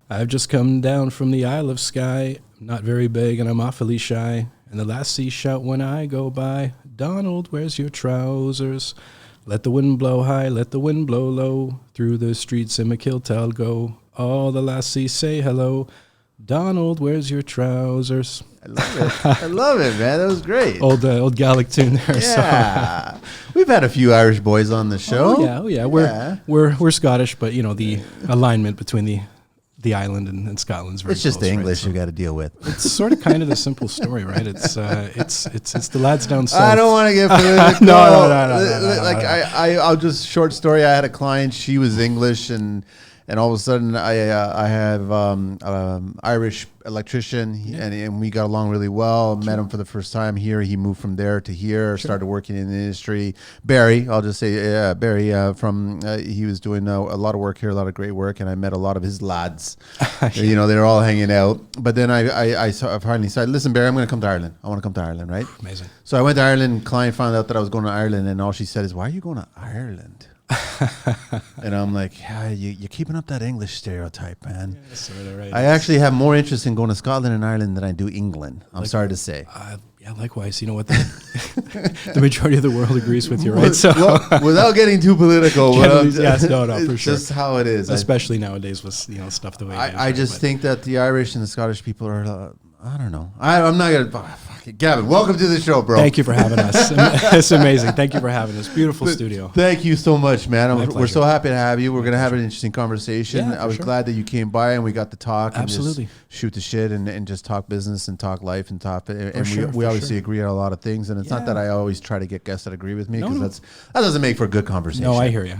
I've just come down from the Isle of Skye. I'm not very big and I'm awfully shy. And the lassies shout when I go by, Donald, where's your trousers? Let the wind blow high, let the wind blow low. Through the streets in McKilt I'll go. All the lassies say hello. Donald, where's your trousers? I love it. I love it, man. That was great. Old Gaelic tune there. Yeah. So. We've had a few Irish boys on the show. Oh yeah. We're Scottish, but you know the alignment between the island and Scotland's very It's just close, the English right? So you got to deal with. it's sort of kind of the simple story, right? It's the lads down south. I don't want to get political. No. Like I'll just short story. I had a client. She was English, and all of a sudden I have Irish electrician, and we got along really well. Met him for the first time here. He moved from there to here. Started working in the industry. Barry, I'll just say Barry from he was doing a lot of work here, a lot of great work, and I met a lot of his lads. You know, they're all hanging out. But then I finally said, listen, Barry, I'm going to come to Ireland. I want to come to Ireland, right? Amazing. So I went to Ireland. Client found out that I was going to Ireland, and all she said is, "Why are you going to Ireland?" And I'm like, yeah, you're keeping up that English stereotype, man. Yeah, sort of right. I actually have more interest in going to Scotland and Ireland than I do England. I'm sorry to say. Yeah, likewise. You know what? The majority of the world agrees with you, right? So, well, without getting too political, yes, no, for it's sure. just how it is. Especially nowadays with stuff the way it is. I just think that the Irish and the Scottish people are. I don't know. I'm not gonna. Gavin, welcome to the show, bro. Thank you for having us. It's amazing. Thank you for having us. Beautiful studio. Thank you so much, man. We're so happy to have you. We're going to have an interesting conversation. Yeah, I was glad that you came by and we got to talk. Absolutely. And just shoot the shit and just talk business and talk life and talk. And we obviously agree on a lot of things. And it's not that I always try to get guests that agree with me because that doesn't make for a good conversation. No, I hear you.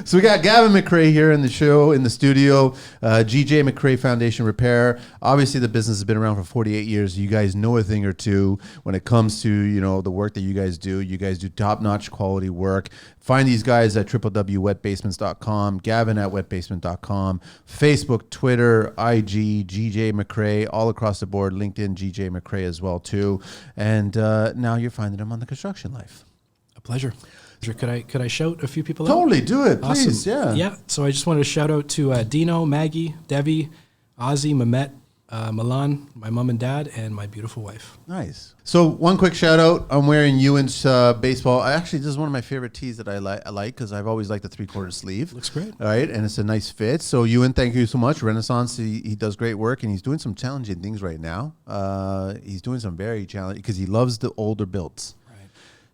So we got Gavin MacRae here in the show, in the studio, GJ MacRae Foundation Repair. Obviously, the business has been around for 48 years. You guys know a thing or two when it comes to, the work that you guys do. You guys do top-notch quality work. Find these guys at www.wetbasements.com, Gavin at wetbasement.com, Facebook, Twitter, IG, GJ MacRae, all across the board, LinkedIn, GJ MacRae as well, too. And now you're finding them on The Construction Life. A pleasure. Could I shout a few people Totally, out? do it, Awesome. please, yeah. Yeah, so I just wanted to shout out to Dino, Maggie, Debbie, Ozzy, Mehmet, Milan, my mom and dad, and my beautiful wife. Nice. So one quick shout out. I'm wearing Ewan's baseball. This is one of my favorite tees that I like because I've always liked the 3/4 sleeve. Looks great. All right, and it's a nice fit. So Ewan, thank you so much. Renaissance, he does great work, and he's doing some challenging things right now. He's doing some very challenging because he loves the older builds.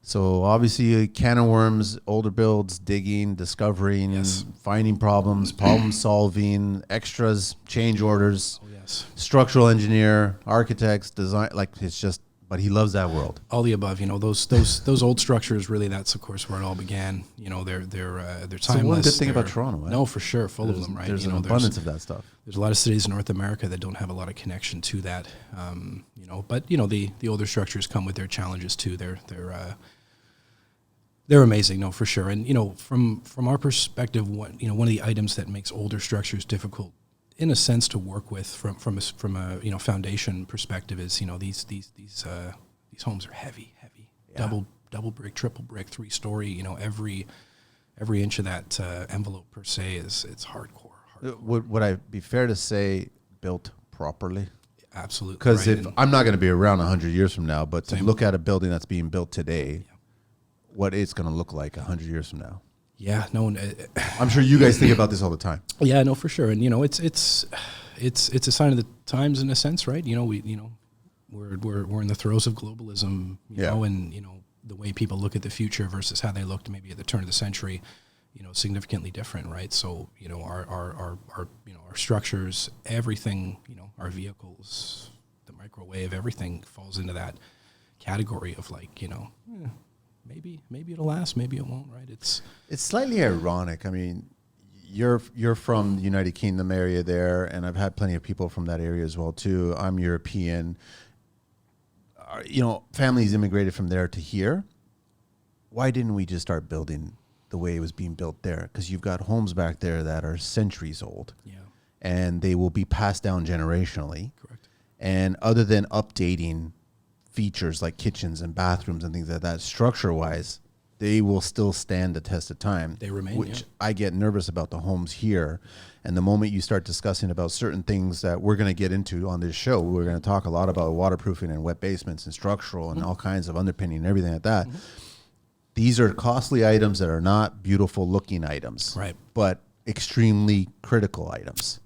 So obviously, can of worms, older builds, digging, discovering, finding problems, problem solving, extras, change orders, structural engineer, architects, design. But he loves that world. All the above, those old structures. Really, that's of course where it all began. They're timeless. So one good thing about Toronto, right? No, for sure, full of them, right? There's an abundance of that stuff. There's a lot of cities in North America that don't have a lot of connection to that. But the older structures come with their challenges too. They're amazing, no, for sure. And from our perspective, one of the items that makes older structures difficult, in a sense, to work with from a foundation perspective is these homes are heavy, double brick, triple brick, 3-story. Every inch of that envelope per se it's hardcore. Would I be fair to say built properly? Absolutely. Because I'm not going to be around 100 years from now, but to look at a building that's being built today. What it's going to look like 100 years from now. Yeah, no, I'm sure you guys think about this all the time. Yeah, no, for sure, and it's a sign of the times in a sense, right? We're in the throes of globalism, and the way people look at the future versus how they looked maybe at the turn of the century, significantly different, right? So our structures, everything, our vehicles, the microwave, everything falls into that category of Maybe it'll last, maybe it won't, right? It's slightly ironic. I mean, you're from the United Kingdom area there, and I've had plenty of people from that area as well too. I'm European. Families immigrated from there to here. Why didn't we just start building the way it was being built there? Because you've got homes back there that are centuries old. Yeah. And they will be passed down generationally. Correct. And other than updating features like kitchens and bathrooms and things like that, structure-wise, they will still stand the test of time. They remain, which I get nervous about the homes here. And the moment you start discussing about certain things that we're going to get into on this show, we're going to talk a lot about waterproofing and wet basements and structural and all kinds of underpinning and everything like that. These are costly items that are not beautiful looking items, Right. but extremely critical items.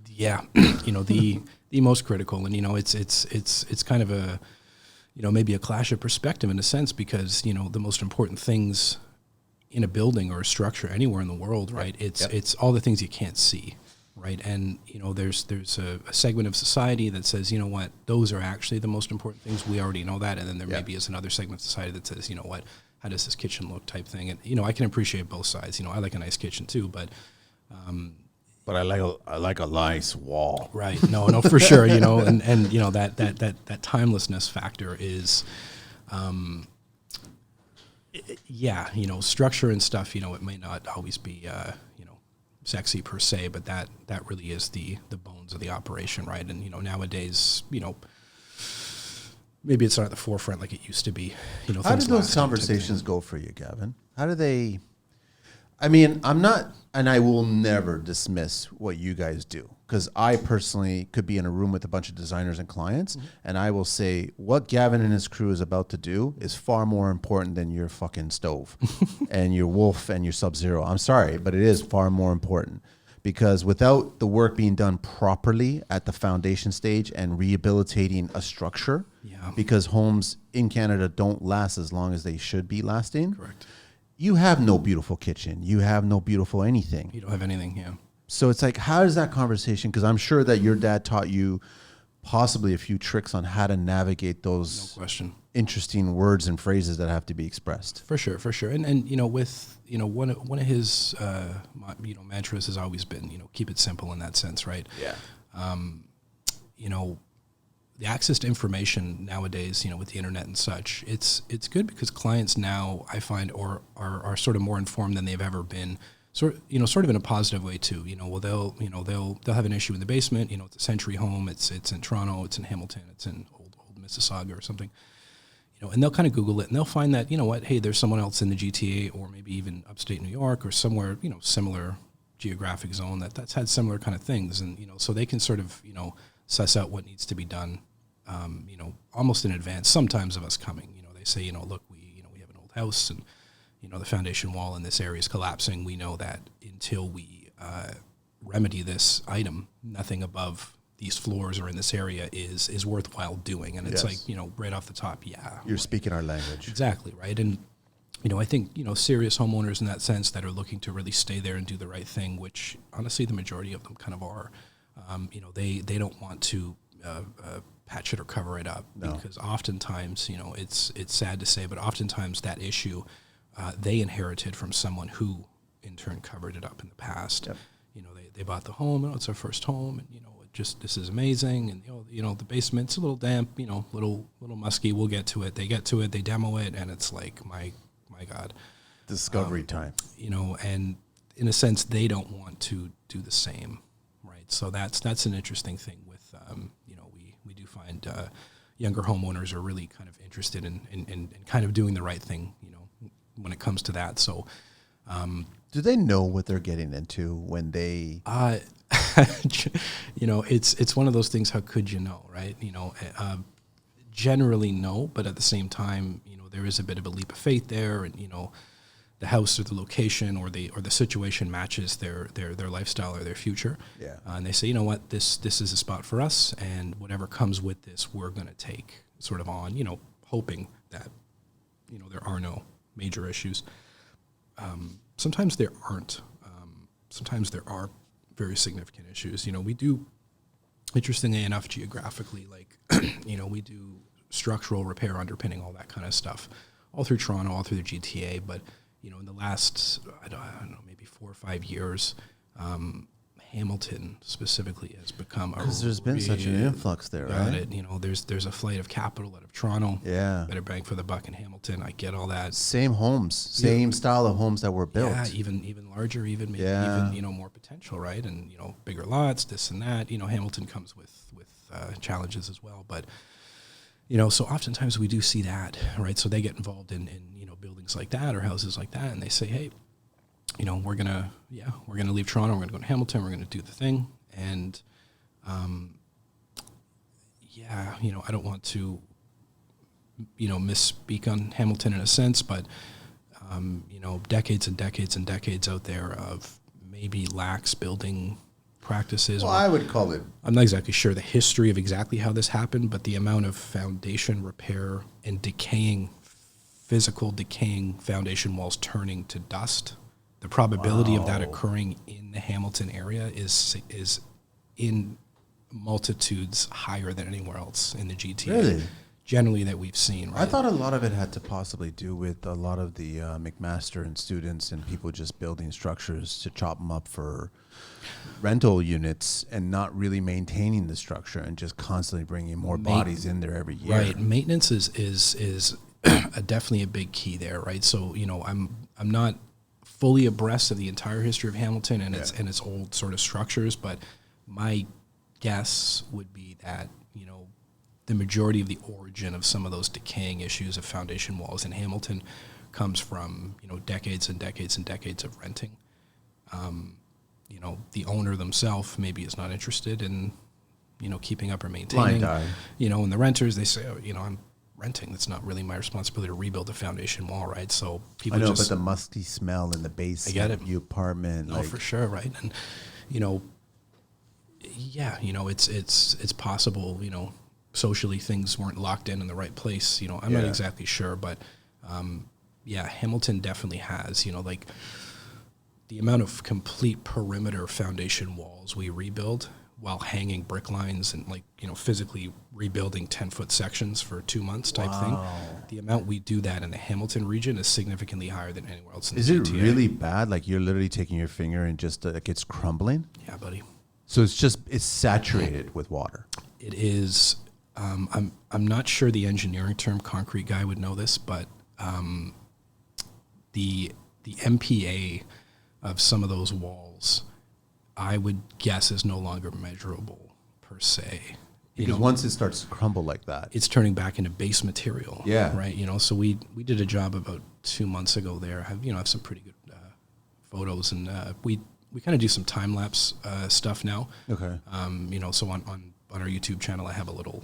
Yeah, the most critical, and it's kind of a, maybe a clash of perspective in a sense, because the most important things in a building or a structure anywhere in the world, right? It's all the things you can't see, right? And there's a segment of society that says, what, those are actually the most important things. We already know that, and then there maybe is another segment of society that says, what, how does this kitchen look, type thing. And I can appreciate both sides. I like a nice kitchen too, but I like a nice wall. Right. No, for sure. And that timelessness factor is, structure and stuff. It may not always be, sexy per se, but that really is the bones of the operation, right? And nowadays, maybe it's not at the forefront like it used to be. How did those conversations go for you, Gavin? How do they? I mean, I'm not, and I will never dismiss what you guys do, because I personally could be in a room with a bunch of designers and clients, and I will say what Gavin and his crew is about to do is far more important than your fucking stove and your Wolf and your Sub-Zero. I'm sorry, but it is far more important, because without the work being done properly at the foundation stage and rehabilitating a structure, because homes in Canada don't last as long as they should be lasting. Correct. You have no beautiful kitchen. You have no beautiful anything. You don't have anything, yeah. So it's like, how is that conversation? Because I'm sure that your dad taught you possibly a few tricks on how to navigate those interesting words and phrases that have to be expressed. For sure. And with one of his mantras has always been, keep it simple in that sense, right? Yeah. The access to information nowadays, with the internet and such, it's good because clients now, I find, are sort of more informed than they've ever been. Sort of in a positive way too. They'll have an issue in the basement. It's a Century home. It's in Toronto. It's in Hamilton. It's in old Mississauga or something. And they'll kind of Google it and they'll find that hey, there's someone else in the GTA or maybe even upstate New York or somewhere similar geographic zone that's had similar kind of things, and so they can sort of suss out what needs to be done. Almost in advance, sometimes of us coming. They say, look, we have an old house and, the foundation wall in this area is collapsing. We know that until we remedy this item, nothing above these floors or in this area is worthwhile doing. And it's like, right off the top, you're speaking our language. Exactly, right? And, I think, serious homeowners in that sense that are looking to really stay there and do the right thing, which honestly the majority of them kind of are, they don't want to patch it or cover it up, because oftentimes, it's sad to say, but oftentimes that issue they inherited from someone who in turn covered it up in the past. Yep. They bought the home, it's our first home, and this is amazing, and the basement's a little damp, little musky. We'll get to it. They get to it, they demo it, and it's like my God, discovery time. And in a sense, they don't want to do the same, right? So that's an interesting thing with we do find younger homeowners are really kind of interested in kind of doing the right thing, when it comes to that. So, do they know what they're getting into when they? It's one of those things. How could you know, right? Generally no, but at the same time, there is a bit of a leap of faith there, and the house or the location or the situation matches their lifestyle or their future. Yeah. And they say, what, this is a spot for us, and whatever comes with this, we're going to take sort of on, hoping that, there are no major issues. Sometimes there aren't. Sometimes there are very significant issues. We do, interestingly enough, geographically, like, we do structural repair, underpinning, all that kind of stuff, all through Toronto, all through the GTA, but in the last, I don't know, maybe 4 or 5 years, Hamilton specifically has become because there's been such an influx there, right? There's a flight of capital out of Toronto. Yeah, better bang for the buck in Hamilton. I get all that. Same homes, same style of homes that were built. Yeah, even larger, even more potential, right? And bigger lots, this and that. Hamilton comes with challenges as well, but. So oftentimes we do see that, right? So they get involved in buildings like that or houses like that, and they say, hey, we're gonna leave Toronto, we're gonna go to Hamilton, we're gonna do the thing, and I don't want to misspeak on Hamilton in a sense, but decades and decades and decades out there of maybe lax building practices. Well, I would call it. I'm not exactly sure the history of exactly how this happened, but the amount of foundation repair and physical decaying foundation walls turning to dust, the probability of that occurring in the Hamilton area is in multitudes higher than anywhere else in the GTA. Really? Generally that we've seen. Right? I thought a lot of it had to possibly do with a lot of the McMaster and students and people just building structures to chop them up for rental units and not really maintaining the structure and just constantly bringing more bodies in there every year. Right. Maintenance is definitely a big key there, right? So, I'm not fully abreast of the entire history of Hamilton and its old sort of structures, but my guess would be that, the majority of the origin of some of those decaying issues of foundation walls in Hamilton comes from, decades and decades and decades of renting. The owner themselves maybe is not interested in, keeping up or maintaining. And the renters, they say, I'm renting. It's not really my responsibility to rebuild a foundation wall, right? So people but the musty smell in the base of the apartment. For sure, right? And, it's possible, socially things weren't locked in the right place. I'm not exactly sure, but Hamilton definitely has, the amount of complete perimeter foundation walls we rebuild while hanging brick lines and physically rebuilding 10-foot sections for 2 months type thing. The amount we do that in the Hamilton region is significantly higher than anywhere else in the GTA. Is it really bad? Like you're literally taking your finger and just it's crumbling? Yeah, buddy. So it's saturated with water. It is. I'm not sure the engineering term concrete guy would know this, but the MPA of some of those walls, I would guess, is no longer measurable per se. Because once it starts to crumble like that, it's turning back into base material. Yeah. Right. So we did a job about 2 months ago there. I have some pretty good photos, and we kind of do some time lapse stuff now. Okay. So on our YouTube channel, I have a little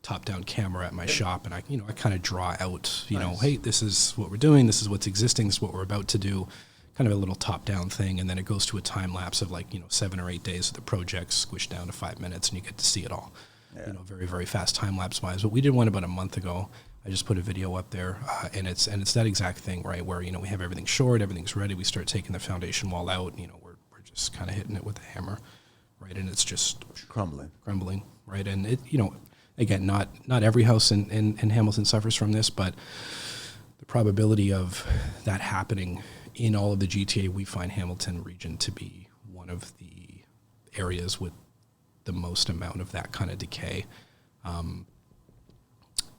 top-down camera at my shop, and I kind of draw out, hey, this is what we're doing, this is what's existing, this is what we're about to do, kind of a little top-down thing, and then it goes to a time lapse of 7 or 8 days of the project squished down to 5 minutes, and you get to see it all. Yeah. Very, very fast time lapse wise. But we did one about a month ago. I just put a video up there, and it's that exact thing, right? Where we have everything shored, everything's ready. We start taking the foundation wall out. We're just kind of hitting it with a hammer, right? And it's just crumbling, right? And it, again, not every house in Hamilton suffers from this, but the probability of that happening in all of the GTA, we find Hamilton region to be one of the areas with the most amount of that kind of decay.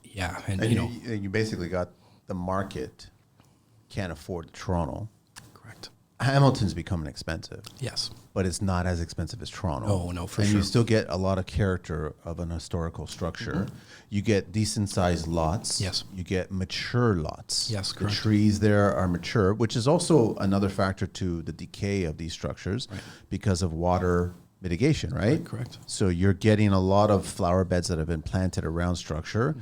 You basically got the market can't afford Toronto. Correct. Hamilton's becoming expensive. Yes. But it's not as expensive as Toronto. Oh, no, for sure. And you still get a lot of character of an historical structure. Mm-hmm. You get decent-sized lots. Yes. You get mature lots. Yes, correct. The trees there are mature, which is also another factor to the decay of these structures because of water mitigation, right? Correct. So you're getting a lot of flower beds that have been planted around structure,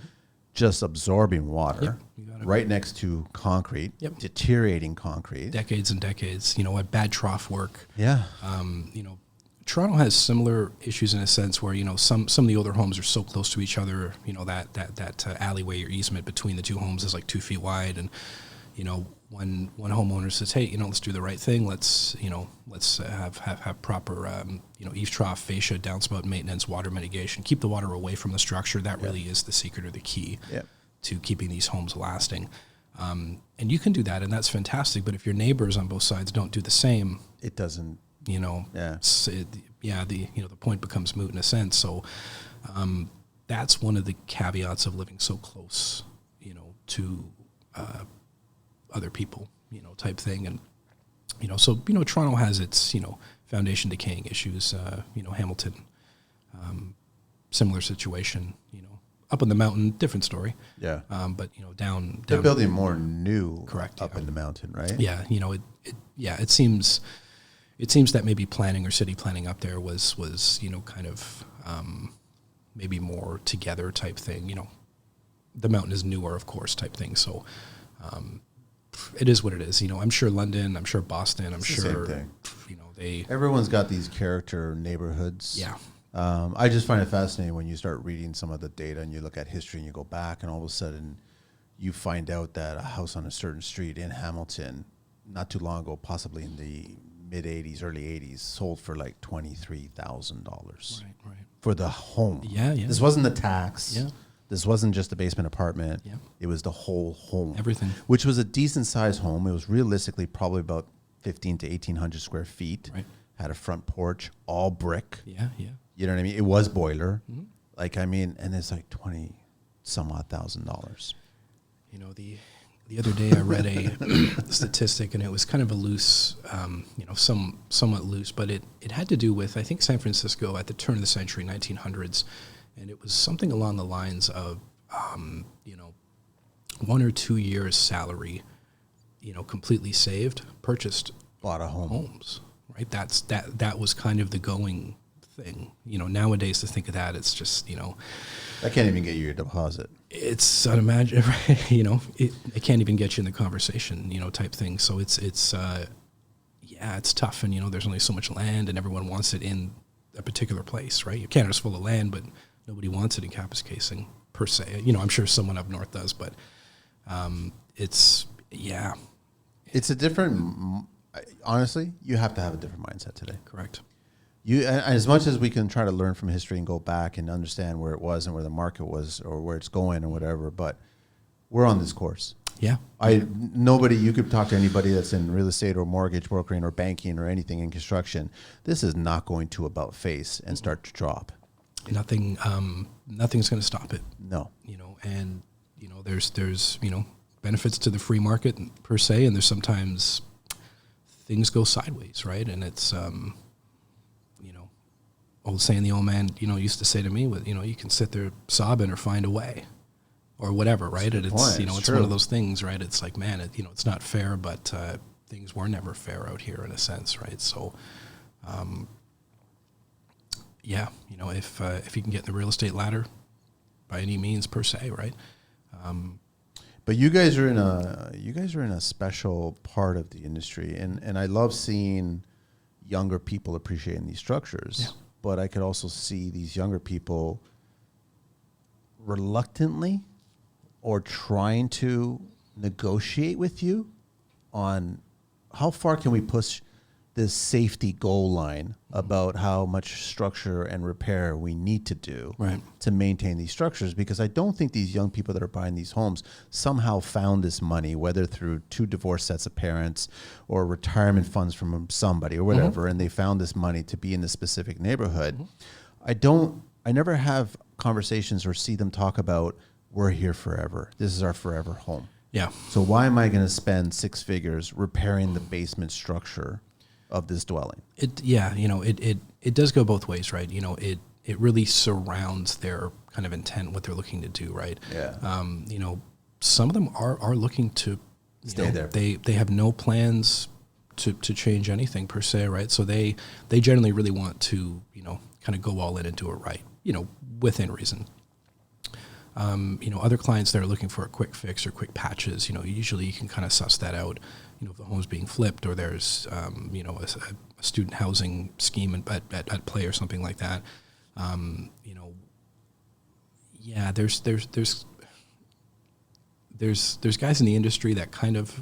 just absorbing water right next to concrete, deteriorating concrete. Decades and decades, at bad trough work. Yeah. Toronto has similar issues in a sense where, some of the older homes are so close to each other, that alleyway or easement between the two homes is 2 feet wide. And, one homeowner says, hey, let's do the right thing. Let's have proper, eave trough, fascia, downspout maintenance, water mitigation, keep the water away from the structure. That really is the secret or the key to keeping these homes lasting. And you can do that, and that's fantastic. But if your neighbors on both sides don't do the same, it doesn't, the point becomes moot in a sense. So that's one of the caveats of living so close, to other people, type thing. And, Toronto has its, foundation decaying issues, Hamilton, similar situation, up on the mountain, different story. Yeah. But down. They're building more new. Correct. Up in the mountain, right? Yeah. It seems that maybe planning or city planning up there was kind of maybe more together type thing. The mountain is newer, of course, type thing. So it is what it is. I'm sure London, I'm sure Boston, I'm sure same thing. Everyone's got these character neighborhoods. Yeah. I just find it fascinating when you start reading some of the data and you look at history and you go back and all of a sudden you find out that a house on a certain street in Hamilton not too long ago, possibly in the mid 80s, early 80s, sold for like $23,000 Right. for the home. Yeah. This wasn't the tax. Yeah. This wasn't just a basement apartment. Yeah. It was the whole home. Everything. Which was a decent sized home. It was realistically probably about 15 to 1,800 square feet. Right. Had a front porch, all brick. Yeah. You know what I mean? It was boiler. Mm-hmm. And it's like 20 some odd $1,000. The other day I read a statistic, and it was kind of a loose, somewhat loose, but it had to do with, I think, San Francisco at the turn of the century, 1900s, and it was something along the lines of, 1 or 2 years' salary, completely saved, purchased, Bought a home. homes, right? That was kind of the going thing. Nowadays to think of that, it's just, I can't even get you your deposit. it's unimaginable, it can't even get you in the conversation, type thing. So it's tough. And, there's only so much land and everyone wants it in a particular place, right? Canada's full of land, but nobody wants it in Kapuskasing per se. I'm sure someone up north does, but it's It's a different, honestly, you have to have a different mindset today. correct. As much as we can try to learn from history and go back and understand where it was and where the market was or where it's going or whatever, but we're on this course. Yeah. You could talk to anybody that's in real estate or mortgage brokering or banking or anything in construction. This is not going to about face and start to drop. Nothing's going to stop it. No. And there's benefits to the free market per se, and there's sometimes things go sideways, right? And it's old saying the old man used to say to me, with you can sit there sobbing or find a way or whatever, right? And it's it's one of those things, right? It's like, man, it's not fair, but things were never fair out here in a sense, right? So if you can get in the real estate ladder by any means per se, right? But you guys are in a special part of the industry, and I love seeing younger people appreciating these structures. Yeah. But I could also see these younger people reluctantly or trying to negotiate with you on how far can we push this safety goal line about how much structure and repair we need to do Right. to maintain these structures, because I don't think these young people that are buying these homes somehow found this money, whether through 2 divorced sets of parents or retirement funds from somebody or whatever, and they found this money to be in this specific neighborhood. I never have conversations or see them talk about, we're here forever. This is our forever home. Yeah. So why am I going to spend 6 figures repairing the basement structure of this dwelling? It does go both ways, right? It really surrounds their kind of intent, what they're looking to do, right? Yeah. Some of them are looking to Stay there. They have no plans to change anything per se, right? So they generally really want to, kind of go all in and do it right, within reason. Other clients that are looking for a quick fix or quick patches, usually you can kind of suss that out. If the home's being flipped or there's, a student housing scheme at play or something like that. There's guys in the industry that kind of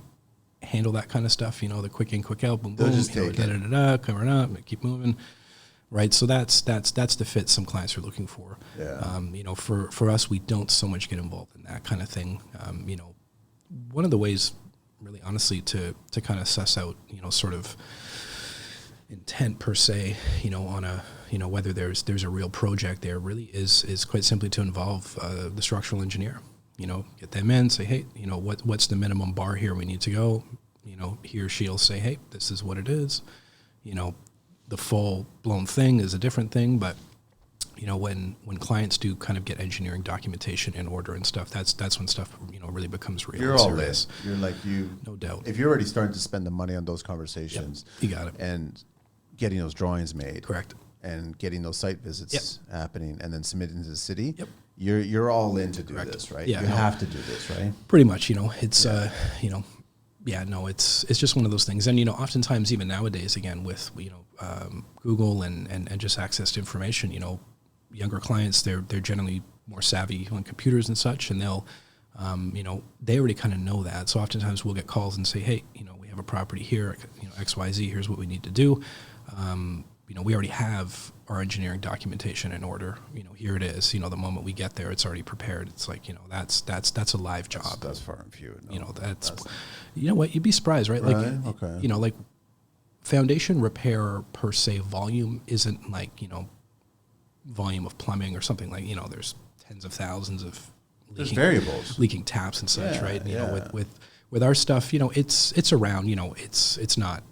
handle that kind of stuff, the quick in, quick out, boom, They'll boom, just take it. cover up, keep moving. Right, so that's the fit some clients are looking for. Yeah. For us, we don't so much get involved in that kind of thing. One of the ways, really honestly, to kind of suss out, sort of intent per se, on a, whether there's a real project there, really is quite simply to involve the structural engineer. Get them in, say, hey, what's the minimum bar here we need to go? He or she'll say, hey, this is what it is. The full blown thing is a different thing, but when clients do kind of get engineering documentation in order and stuff, that's when stuff, really becomes real. You're all in. serious. You're like No doubt. If you're already starting to spend the money on those conversations, You got it. and getting those drawings made, Correct. and getting those site visits happening, and then submitting to the city, Yep. you're all in to do Correct. this, right? Yeah, you no. have to do this, right? Pretty much, it's, it's just one of those things. And, oftentimes even nowadays, again, with, Google and just access to information, younger clients, they're generally more savvy on computers and such, and they'll, they already kind of know that. So oftentimes we'll get calls and say, hey, we have a property here, XYZ, here's what we need to do. We already have our engineering documentation in order. Here it is. The moment we get there, it's already prepared. It's like, that's a live job. That's far and few. No, That's what, you'd be surprised, right? Right, Like, okay. Like foundation repair per se volume isn't like, volume of plumbing or something like, there's tens of thousands of There's variables. leaking taps and such, Yeah, right? yeah. With our stuff, it's around, it's not,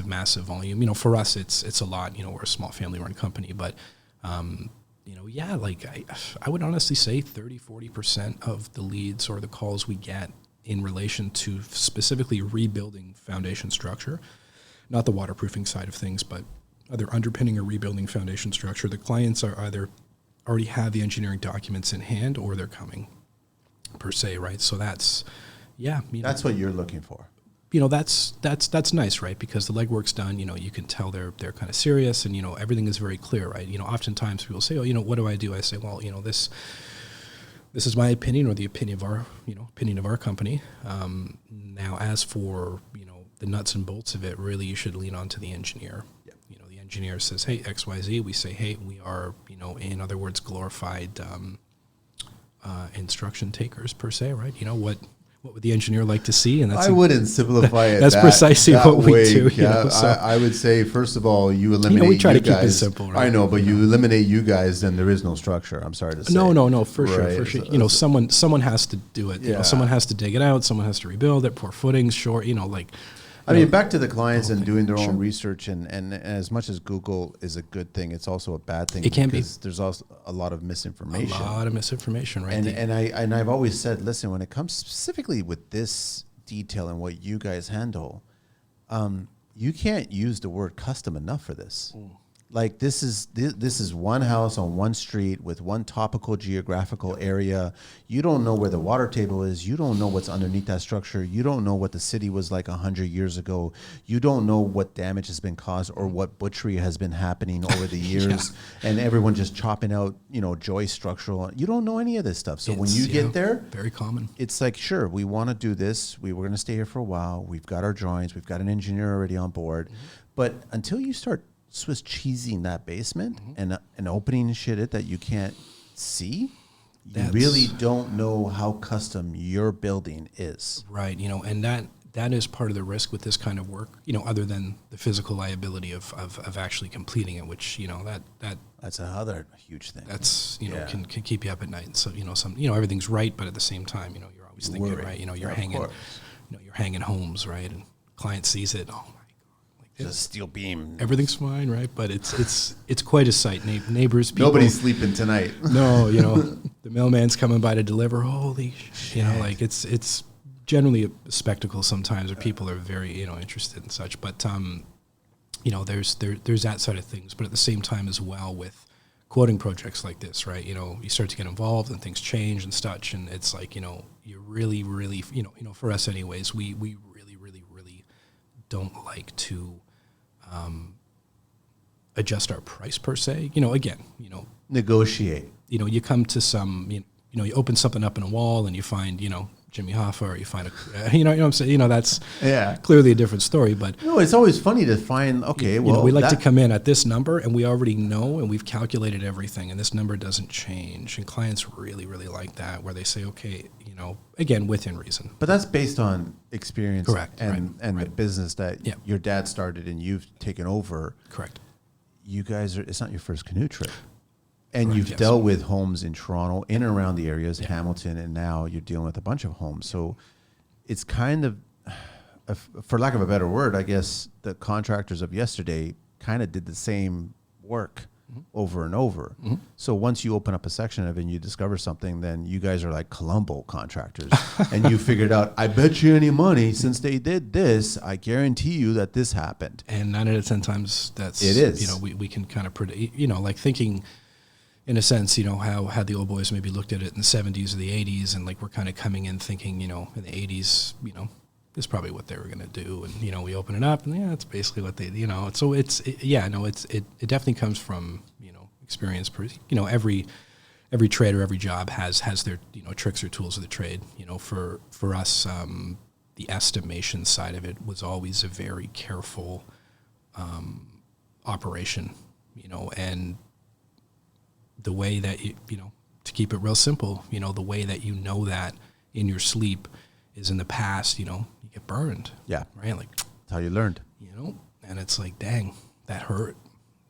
massive volume. For us, it's a lot. We're a small family-run company, but like I would honestly say 30-40% of the leads or the calls we get in relation to specifically rebuilding foundation structure, not the waterproofing side of things, but either underpinning or rebuilding foundation structure. The clients are either already have the engineering documents in hand or they're coming per se, right? So that's That's what you're looking for. That's nice, right? Because the legwork's done. You can tell they're kind of serious, and everything is very clear, right? Oftentimes people say, "Oh, what do I do?" I say, "Well, this is my opinion, or the opinion of our company." Now, as for the nuts and bolts of it, really, you should lean on to the engineer. Yep. The engineer says, "Hey, XYZ." We say, "Hey, we are," in other words, glorified instruction takers per se, right? What would the engineer like to see? And I wouldn't simplify it. That's precisely what we do. So I would say, first of all, you eliminate. We try to guys. keep it simple, right? I know, but you eliminate you guys, then there is no structure. I'm sorry to say. No, for Right. sure. Someone has to do it. Yeah. Someone has to dig it out. Someone has to rebuild it, pour footings, short. I mean, back to the clients and doing their Sure. own research, and as much as Google is a good thing, it's also a bad thing. It can be. because there's also a lot of A misinformation. lot of misinformation, right? And I've always said, listen, when it comes specifically with this detail and what you guys handle, you can't use the word custom enough for this. Like this is one house on one street with one topical geographical area. You don't know where the water table is. You don't know what's underneath that structure. You don't know what the city was like 100 years ago. You don't know what damage has been caused or what butchery has been happening over the years. And everyone just chopping out, joist structural. You don't know any of this stuff. So when you get there, very common. it's like, sure, we want to do this. We're going to stay here for a while. We've got our drawings. We've got an engineer already on board. But until you start Swiss cheesing that basement and opening shit that you can't see, you really don't know how custom your building is. Right, and that is part of the risk with this kind of work, other than the physical liability of actually completing it, which, That's another huge thing. that's, can keep you up at night. And so, everything's right, but at the same time, you're always thinking, Worry. right, you're Yeah, of hanging, course. you're hanging homes, right? And client sees it, oh my God. Just steel beam. Everything's fine, right? But it's quite a sight. Neighbors, people. Nobody's sleeping tonight. No, the mailman's coming by to deliver. Holy shit. It's generally a spectacle sometimes, where people are very, interested in such. But, there's that side of things. But at the same time as well with quoting projects like this, right? You start to get involved and things change and such. And it's like, you really, really, for us anyways, we really, really, really don't like to adjust our price per se. Negotiate. You come to some, you open something up in a wall and you find, Jimmy Hoffa, or you find you know what I'm saying? That's clearly a different story. But no, it's always funny to find, we like to come in at this number and we already know and we've calculated everything and this number doesn't change. And clients really, really like that, where they say, okay, again, within reason. But that's based on experience. Correct. And the business that Yeah. your dad started and you've taken over. Correct. You guys it's not your first canoe trip. And Correct, you've yes. dealt with homes in Toronto, in and around the areas, Hamilton, and now you're dealing with a bunch of homes. So it's kind of, for lack of a better word, I guess the contractors of yesterday kind of did the same work over and over. So once you open up a section of it and you discover something, then you guys are like Columbo contractors. And you figured out, I bet you any money, since they did this, I guarantee you that this happened. And 9 out of 10 times that's, it is. You know, we can kind of predict, you know, like thinking in a sense, you know, how the old boys maybe looked at it in the 70s or the 80s. And like, we're kind of coming in thinking, you know, in the 80s, you know, this is probably what they were going to do. And, you know, we open it up and yeah, it's basically what they, you know, so it definitely comes from, you know, experience. You know, every trade or every job has their, you know, tricks or tools of the trade. You know, for us, the estimation side of it was always a very careful operation, you know, and the way that, you know, to keep it real simple, you know, the way that you know that in your sleep is in the past, you know, you get burned. Yeah. Right? Like, that's how you learned. You know, and it's like, dang, that hurt.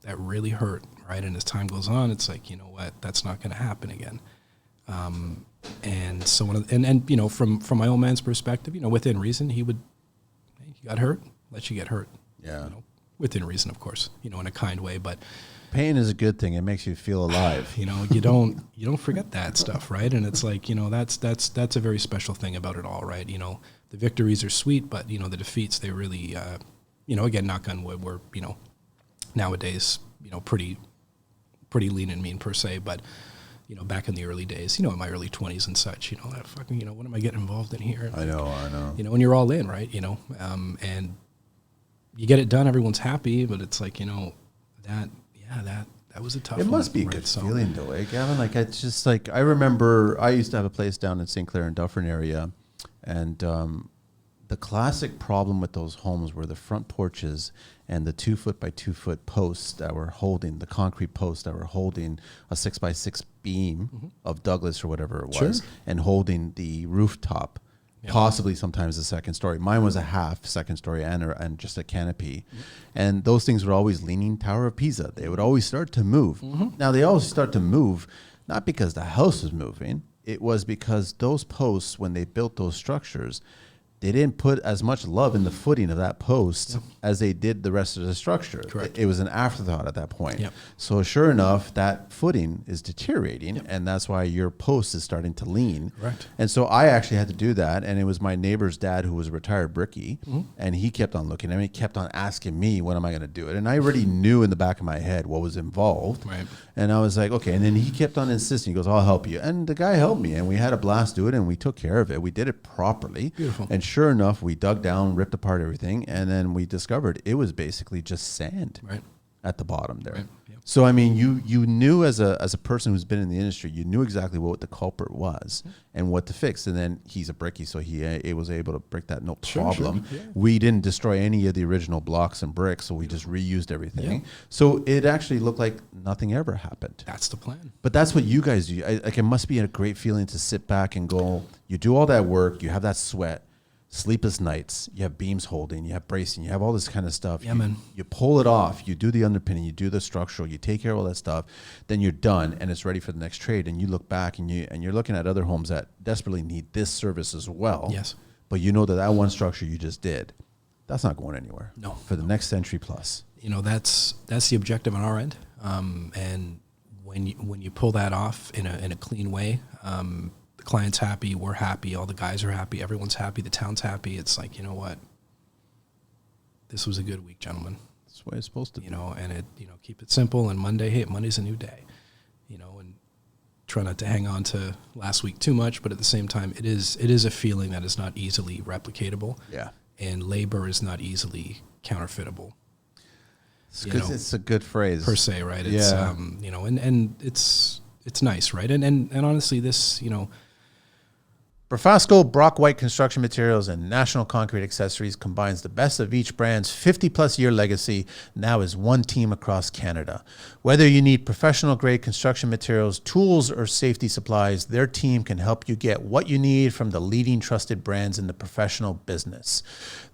That really hurt, right? And as time goes on, it's like, you know what, that's not going to happen again. And so, and you know, from my old man's perspective, you know, within reason, he would, hey, you got hurt, let you get hurt. Yeah. You know, within reason, of course, you know, in a kind way, but pain is a good thing. It makes you feel alive. You know, you don't forget that stuff, right? And it's like, you know, that's a very special thing about it all, right? You know, the victories are sweet, but you know, the defeats, they really, you know, again, knock on wood, we're, you know, nowadays, you know, pretty lean and mean per se, but you know, back in the early days, you know, in my early 20s and such, you know, that fucking, you know, what am I getting involved in here? I know. You know, and you're all in, right? You know, and you get it done, everyone's happy, but it's like, you know, that was a tough one. It must be a good feeling though, eh, Gavin? Like, it's just like, I remember I used to have a place down in St. Clair and Dufferin area, and the classic problem with those homes were the front porches and the 2 foot by 2 foot posts that were holding, the concrete posts that were holding a 6 by 6 beam of Douglas or whatever it was, and holding the rooftop, possibly sometimes the second story. Mine was a half second story and just a canopy. And those things were always leaning Tower of Pisa. They would always start to move. Now they always start to move, not because the house was moving. It was because those posts, when they built those structures, they didn't put as much love in the footing of that post as they did the rest of the structure. Correct. It was an afterthought at that point. So sure enough, that footing is deteriorating, and that's why your post is starting to lean. Correct. And so I actually had to do that, and it was my neighbor's dad who was a retired brickie, and he kept on looking at me, kept on asking me, when am I going to do it? And I already knew in the back of my head what was involved. Right. And I was like, okay. And then he kept on insisting. He goes, I'll help you. And the guy helped me, and we had a blast do it, and we took care of it. We did it properly. Beautiful. And sure enough, we dug down, ripped apart everything, and then we discovered it was basically just sand at the bottom there. Right. Yep. So I mean, you knew as a person who's been in the industry, you knew exactly what the culprit was and what to fix. And then he's a brickie, so he was able to break that no problem. Sure. Yeah. We didn't destroy any of the original blocks and bricks, so we just reused everything. Yeah. So it actually looked like nothing ever happened. That's the plan. But that's what you guys do. Like, it must be a great feeling to sit back and go, you do all that work, you have that sweat, sleepless nights, you have beams holding, you have bracing, you have all this kind of stuff. Yeah, man. You pull it off, you do the underpinning, you do the structural, you take care of all that stuff, then you're done and it's ready for the next trade. And you look back and you're looking at other homes that desperately need this service as well. Yes. But you know that one structure you just did, that's not going anywhere. No. For the next century plus. You know, that's the objective on our end. And when you pull that off in a clean way, the client's happy, we're happy, all the guys are happy, everyone's happy, the town's happy. It's like, you know what? This was a good week, gentlemen. That's the way it's supposed to be. You know, and keep it simple. And Monday's a new day. You know, and try not to hang on to last week too much, but at the same time, it is a feeling that is not easily replicatable. Yeah. And labor is not easily counterfeitable. It's a good phrase. Per se, right? It's, you know, and it's nice, right? And honestly, this, you know, Brafasco, Brock White Construction Materials, and National Concrete Accessories combines the best of each brand's 50-plus year legacy now as one team across Canada. Whether you need professional-grade construction materials, tools, or safety supplies, their team can help you get what you need from the leading trusted brands in the professional business.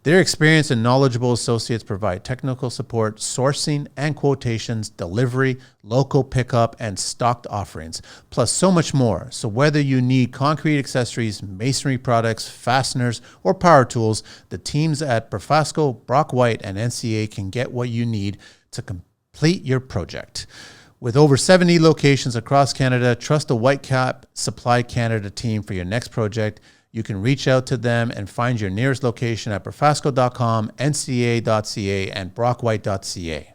Their experienced and knowledgeable associates provide technical support, sourcing and quotations, delivery, local pickup, and stocked offerings, plus so much more. So whether you need concrete accessories, masonry products, fasteners, or power tools, the teams at Brafasco, Brock White, and NCA can get what you need to complete your project. With over 70 locations across Canada, trust the Whitecap Supply Canada team for your next project. You can reach out to them and find your nearest location at brafasco.com, nca.ca, and brockwhite.ca.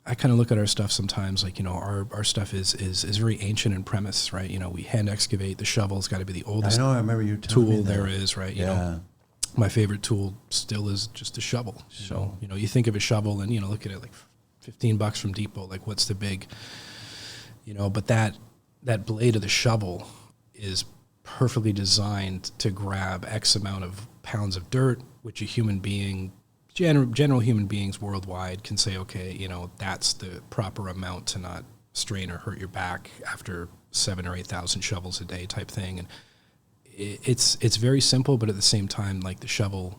I kind of look at our stuff sometimes, like, our stuff is very ancient in premise, right? We hand excavate. The shovel's got to be the oldest I remember you telling me tool that. there is, right? You know, my favorite tool still is just a shovel. You think of a shovel and, look at it like $15 from Depot, like what's the big, but that blade of the shovel is perfectly designed to grab X amount of pounds of dirt, which a human being, general human beings worldwide can say, okay, that's the proper amount to not strain or hurt your back after 7,000 or 8,000 shovels a day type thing. And it's very simple, but at the same time, like the shovel,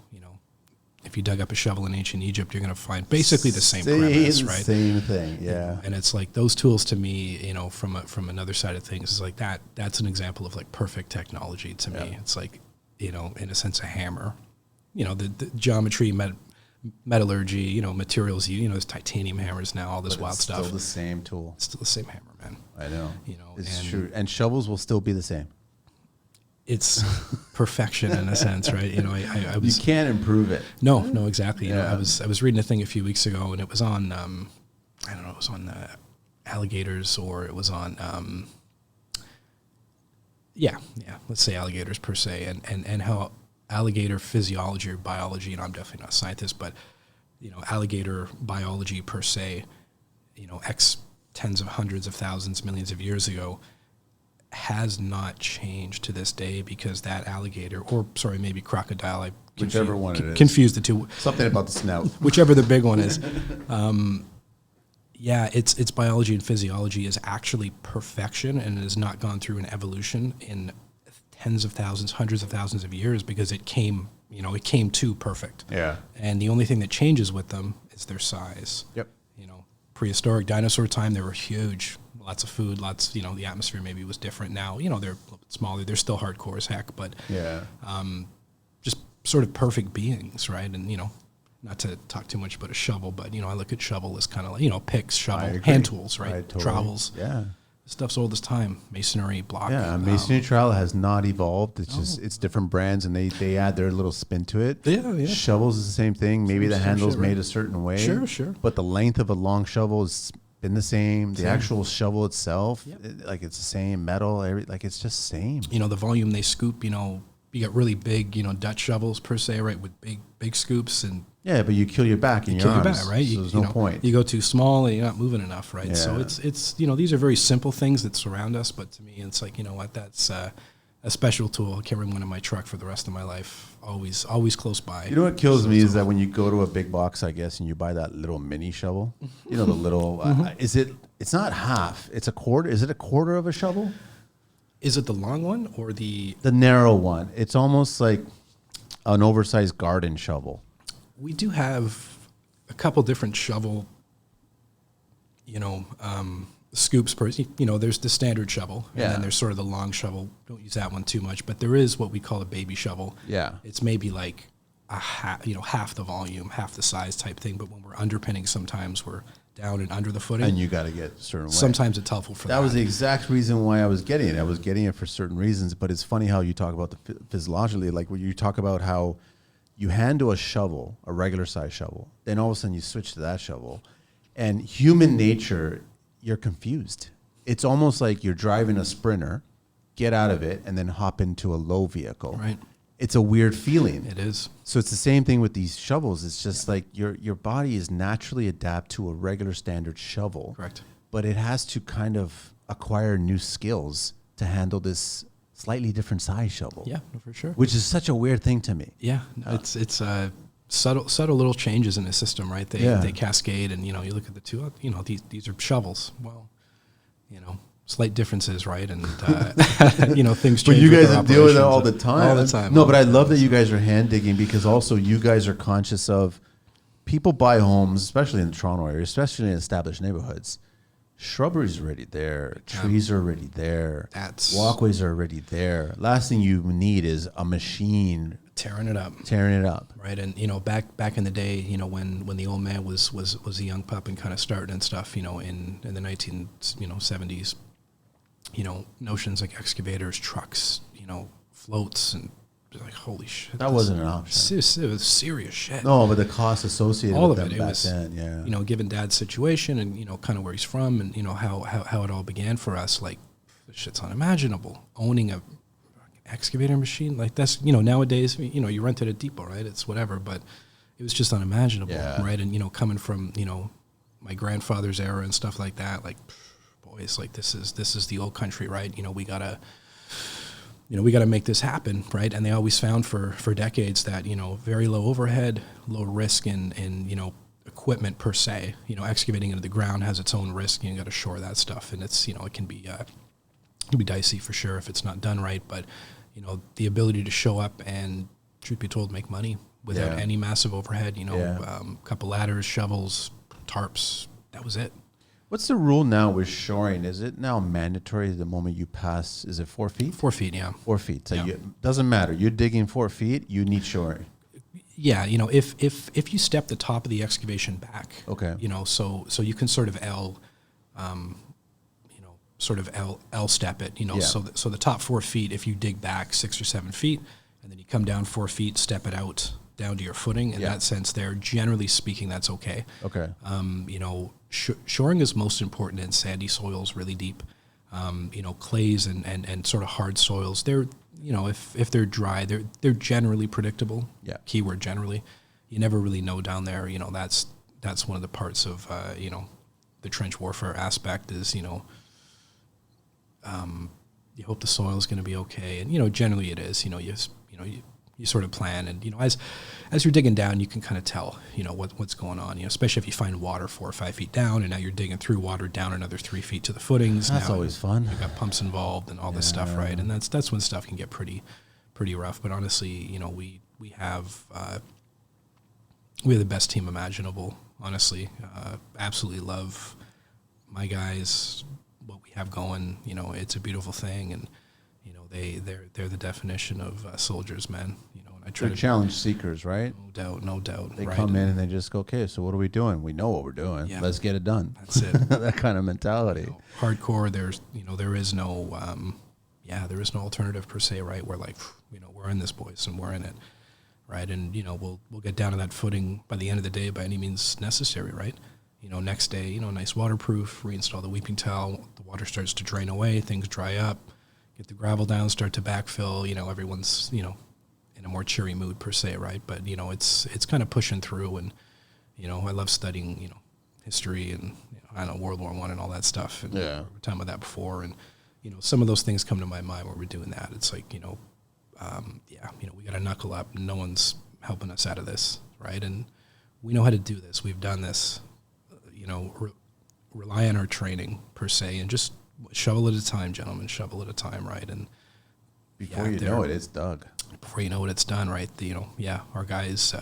if you dug up a shovel in ancient Egypt, you're going to find basically the same premise, right? Same thing, yeah. And it's like those tools to me, from another side of things, is like that's an example of like perfect technology to me. It's like, in a sense, a hammer. The geometry, metallurgy, materials, there's titanium hammers now, all this wild stuff. It's still the same tool. It's still the same hammer, man. I know. It's true. And shovels will still be the same. It's perfection in a sense, right? I was, you can't improve it. No, exactly. I was reading a thing a few weeks ago, and it was on, I don't know, it was on alligators, or it was on, let's say alligators per se, and how alligator physiology or biology, and I'm definitely not a scientist, but alligator biology per se, X tens of hundreds of thousands, millions of years ago, has not changed to this day, because that alligator, or sorry, maybe crocodile, whichever one it is, confused the two. Something about the snout. Whichever the big one is. Its biology and physiology is actually perfection, and it has not gone through an evolution in tens of thousands, hundreds of thousands of years, because it came too perfect. Yeah. And the only thing that changes with them is their size. Yep. Prehistoric dinosaur time, they were huge. Lots of food, the atmosphere maybe was different. Now, they're a little bit smaller. They're still hardcore as heck, but just sort of perfect beings, right? And, not to talk too much about a shovel, but, I look at shovel as kind of like, picks, shovel, hand tools, right? Trowels. Yeah. Stuff's old as time. Masonry, block. Yeah, masonry trowel has not evolved. It's just, it's different brands, and they add their little spin to it. Yeah. Shovels is the same thing. Maybe the handle's made a certain way. Sure. But the length of a long shovel has been the same. The actual shovel itself, it's the same metal. It's just same. The volume they scoop, you got really big, Dutch shovels per se, right, with big scoops, and yeah, but you kill your back in your arms. Your back, right? So there's no point. You go too small, and you're not moving enough, right? Yeah. So it's these are very simple things that surround us, but to me, it's like, that's a special tool. I carry one in my truck for the rest of my life, always close by. You know what kills me is that when you go to a big box, I guess, and you buy that little mini shovel, the little, it's not half, it's a quarter. Is it a quarter of a shovel? Is it the long one or the narrow one? It's almost like an oversized garden shovel. We do have a couple different shovel, scoops per, there's the standard shovel, and then there's sort of the long shovel. Don't use that one too much, but there is what we call a baby shovel. Yeah. It's maybe like a half the volume, half the size type thing, but when we're underpinning, sometimes we're down and under the footing. And you got to get a certain way. Sometimes it's helpful for that. That was the exact reason why I was getting it. I was getting it for certain reasons, but it's funny how you talk about the physiologically, like when you talk about how you handle a shovel, a regular size shovel, then all of a sudden you switch to that shovel, and human nature, you're confused. It's almost like you're driving a Sprinter, get out of it, and then hop into a low vehicle. Right. It's a weird feeling. It is. So it's the same thing with these shovels. It's just like your body is naturally adapt to a regular standard shovel. Correct. But it has to kind of acquire new skills to handle this slightly different size shovel. Yeah, for sure. Which is such a weird thing to me. Yeah, it's subtle little changes in the system, right? They cascade, and you look at the two. These are shovels. Well, slight differences, right? And things change. But you guys deal with it all the time. All the time. No, but I love that you guys are hand digging, because also you guys are conscious of people buy homes, especially in the Toronto area, especially in established neighborhoods. shrubbery's already there, trees are already there, That's walkways are already there. Last thing you need is a machine tearing it up. Right. And back in the day, when the old man was a young pup and kind of starting and stuff, in the 1970s, notions like excavators, trucks, floats, and like, holy shit, That wasn't an option. It was serious shit. No, but the cost associated All with of them it. It back was, then, yeah. given Dad's situation and kind of where he's from and how it all began for us, like, this shit's unimaginable. Owning a excavator machine, like, that's, nowadays, you rent it at Depot, right? It's whatever, but it was just unimaginable, right? And coming from my grandfather's era and stuff like that, like, boys, like, this is the old country, right? We gotta make this happen, right? And they always found for decades that, very low overhead, low risk in equipment per se. Excavating into the ground has its own risk. You got to shore that stuff, and it's, it can be dicey for sure if it's not done right. But, the ability to show up and, truth be told, make money without any massive overhead, couple ladders, shovels, tarps, that was it. What's the rule now with shoring? Is it now mandatory the moment you pass, is it 4 feet? 4 feet, yeah. 4 feet. So doesn't matter. You're digging 4 feet, you need shoring. Yeah, if you step the top of the excavation back, okay, so you can sort of L step it, so the top 4 feet, if you dig back 6 or 7 feet, and then you come down 4 feet, step it out down to your footing. In that sense, there, generally speaking, that's okay. Okay. Shoring is most important in sandy soils, really deep. Clays and sort of hard soils. They're, if they're dry, they're generally predictable. Yeah. Keyword generally. You never really know down there. That's one of the parts of the trench warfare aspect is you hope the soil is going to be okay, and generally it is. You sort of plan, and as you're digging down, you can kind of tell what's going on. Especially if you find water 4 or 5 feet down, and now you're digging through water down another 3 feet to the footings. That's now always fun. You've got pumps involved and all this stuff, right? And that's when stuff can get pretty rough. But honestly, we have the best team imaginable. Honestly, absolutely love my guys. What we have going, it's a beautiful thing, and they're the definition of soldiers, man. And I try They're challenge seekers, right? No doubt. They right? come in and they just go, okay, so what are we doing? We know what we're doing. Yeah. Let's get it done. That's it. That kind of mentality. Hardcore. There's there is no there is no alternative per se, right? We're like, we're in this, boys, and we're in it, right? And we'll get down to that footing by the end of the day by any means necessary, right? Next day, nice waterproof, reinstall the weeping towel, the water starts to drain away, things dry up, get the gravel down, start to backfill, everyone's, in a more cheery mood per se, right? But, it's kind of pushing through, and, I love studying, history and, I don't know, World War I and all that stuff. And we were talking about that before, and, some of those things come to my mind when we're doing that. It's like, we got to knuckle up. No one's helping us out of this, right? And we know how to do this. We've done this. Rely on our training per se, and just shovel at a time, gentlemen, shovel at a time, right? And before you know it, it's dug. Before you know it, it's done, right? Our guys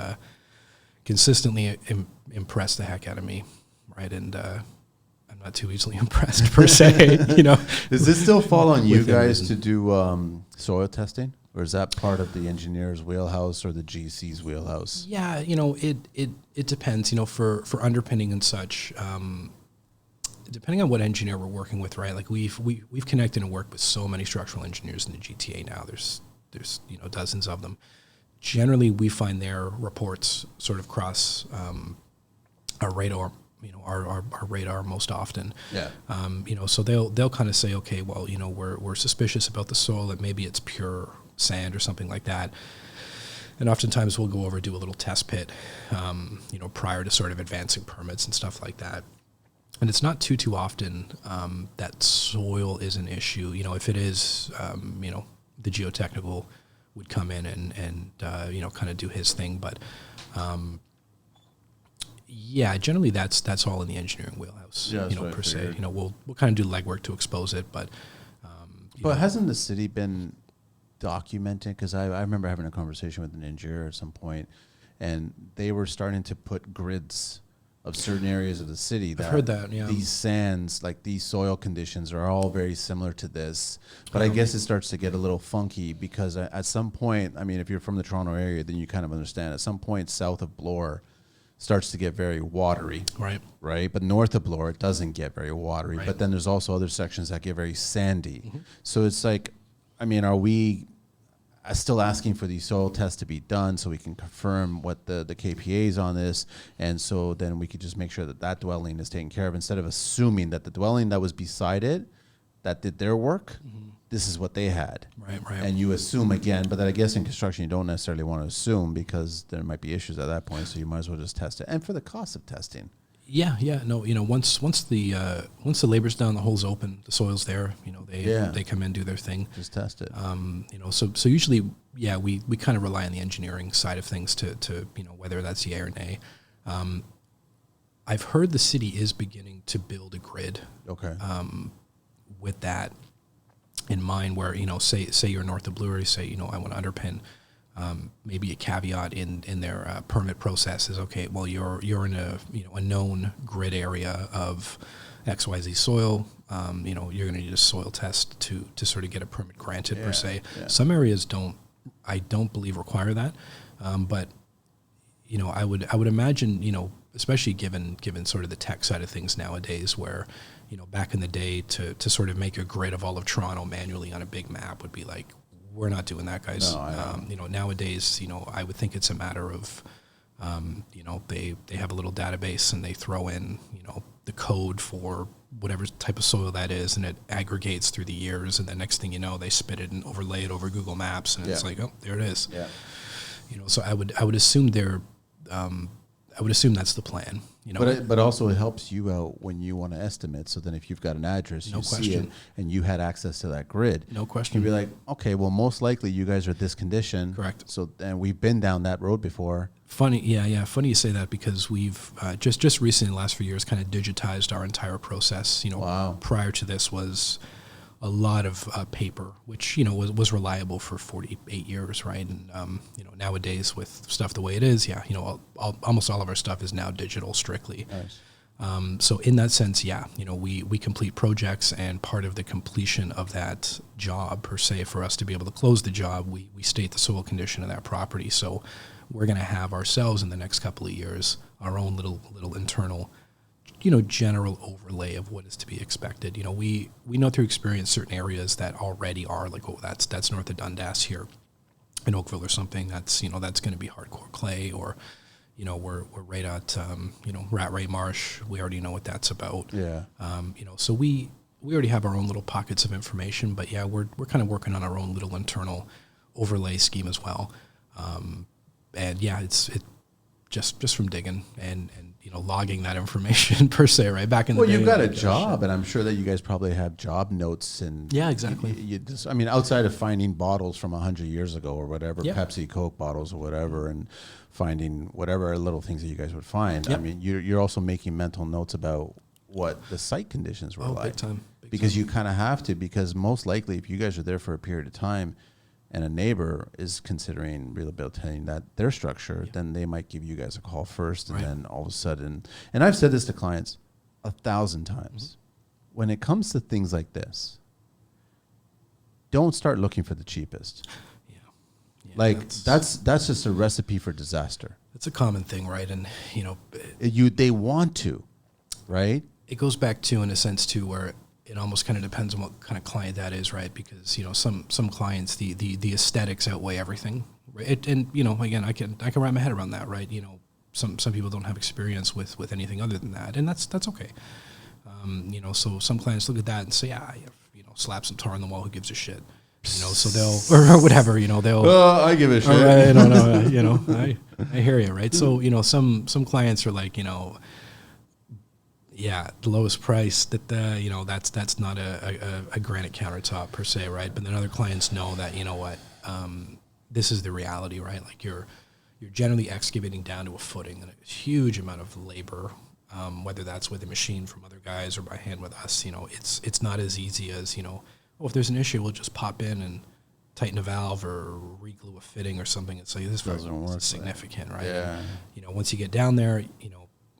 consistently impress the heck out of me, right? And I'm not too easily impressed per se, Does this still fall on you guys to do soil testing? Or is that part of the engineer's wheelhouse or the GC's wheelhouse? Yeah, it depends. For underpinning and such, depending on what engineer we're working with, right? Like we've connected and worked with so many structural engineers in the GTA now. There's dozens of them. Generally, we find their reports sort of cross our radar. Our radar most often. Yeah. So they'll kind of say, okay, well, we're suspicious about the soil, and maybe it's pure sand or something like that. And oftentimes we'll go over, do a little test pit, prior to sort of advancing permits and stuff like that. And it's not too often that soil is an issue. If it is, the geotechnical would come in and kind of do his thing. But generally that's all in the engineering wheelhouse. Per se. We'll kind of do legwork to expose it, but. But hasn't the city been documenting? Because I remember having a conversation with an engineer at some point, and they were starting to put grids of certain areas of the city. I've heard that, yeah. These sands, like these soil conditions, are all very similar to this. But I guess it starts to get a little funky because at some point, I mean, if you're from the Toronto area, then you kind of understand. At some point, south of Bloor starts to get very watery. Right. But north of Bloor, it doesn't get very watery. Right. But then there's also other sections that get very sandy. Mm-hmm. So it's like, I mean, are we still asking for these soil tests to be done so we can confirm what the KPAs on this, and so then we could just make sure that that dwelling is taken care of instead of assuming that the dwelling that was beside it that did their work, this is what they had. Right. And you assume again, but I guess in construction you don't necessarily want to assume because there might be issues at that point, so you might as well just test it. And for the cost of testing. Yeah. No, once the labor's done, the hole's open, the soil's there, they come in, do their thing. Just test it. So usually, we kind of rely on the engineering side of things to whether that's yay or nay. I've heard the city is beginning to build a grid. Okay. With that in mind, where say you're north of Bloor, say I want to underpin. Maybe a caveat in their permit process is, okay, well, you're in a known grid area of XYZ soil. You're going to need a soil test to sort of get a permit granted per se. Yeah. Some areas I don't believe require that, but I would imagine especially given sort of the tech side of things nowadays, where back in the day to sort of make a grid of all of Toronto manually on a big map would be like, we're not doing that, guys. No, nowadays, I would think it's a matter of, they have a little database and they throw in, the code for whatever type of soil that is, and it aggregates through the years, and the next thing you know, they spit it and overlay it over Google Maps, and it's like, oh, there it is. Yeah. So I would assume that's the plan. But also it helps you out when you want to estimate. So then if you've got an address, you see it, and you had access to that grid. No question. You'd be like, okay, well, most likely you guys are this condition. Correct. So and we've been down that road before. Funny, yeah. Funny you say that, because we've just recently, in the last few years, kind of digitized our entire process. Wow. Prior to this was a lot of paper, which was reliable for 48 years, right? And nowadays with stuff the way it is, almost all of our stuff is now digital strictly. Nice. So in that sense, we complete projects, and part of the completion of that job per se, for us to be able to close the job, we state the soil condition of that property. So we're going to have ourselves in the next couple of years our own little internal general overlay of what is to be expected. We know through experience certain areas that already are like, oh, that's north of Dundas here in Oakville or something. That's, that's going to be hardcore clay, or, we're right at, Rattray Marsh. We already know what that's about. Yeah. So we already have our own little pockets of information, but we're kind of working on our own little internal overlay scheme as well. It's just from digging and logging that information per se, right? Back in the day. Well, you've got a job, and I'm sure that you guys probably have job notes and exactly. You just, outside of finding bottles from 100 years ago or whatever, Pepsi, Coke bottles or whatever, and finding whatever little things that you guys would find. Yep. You're also making mental notes about what the site conditions were like. Big time. Because you kind of have to, because most likely if you guys are there for a period of time, and a neighbor is considering rehabilitating their structure, then they might give you guys a call first, and then all of a sudden, and I've said this to clients 1,000 times, when it comes to things like this, don't start looking for the cheapest. Like that's just a recipe for disaster. It's a common thing, right? And they want to, right? It goes back to, in a sense, too, where it almost kind of depends on what kind of client that is, right? Because some clients, the aesthetics outweigh everything, right? And again, I can wrap my head around that, right? Some people don't have experience with anything other than that, and that's okay. So some clients look at that and say, slap some tar on the wall, who gives a shit? So they'll or whatever, they'll. I give a shit. Right, no, I hear you, right? So some clients are like, the lowest price that's not a granite countertop per se, right? But then other clients know that, this is the reality, right? Like you're generally excavating down to a footing, and a huge amount of labor, whether that's with a machine from other guys or by hand with us. It's not as easy as, if there's an issue, we'll just pop in and tighten a valve or re-glue a fitting or something. It's like, this doesn't work. Significant, right? Yeah. And, once you get down there,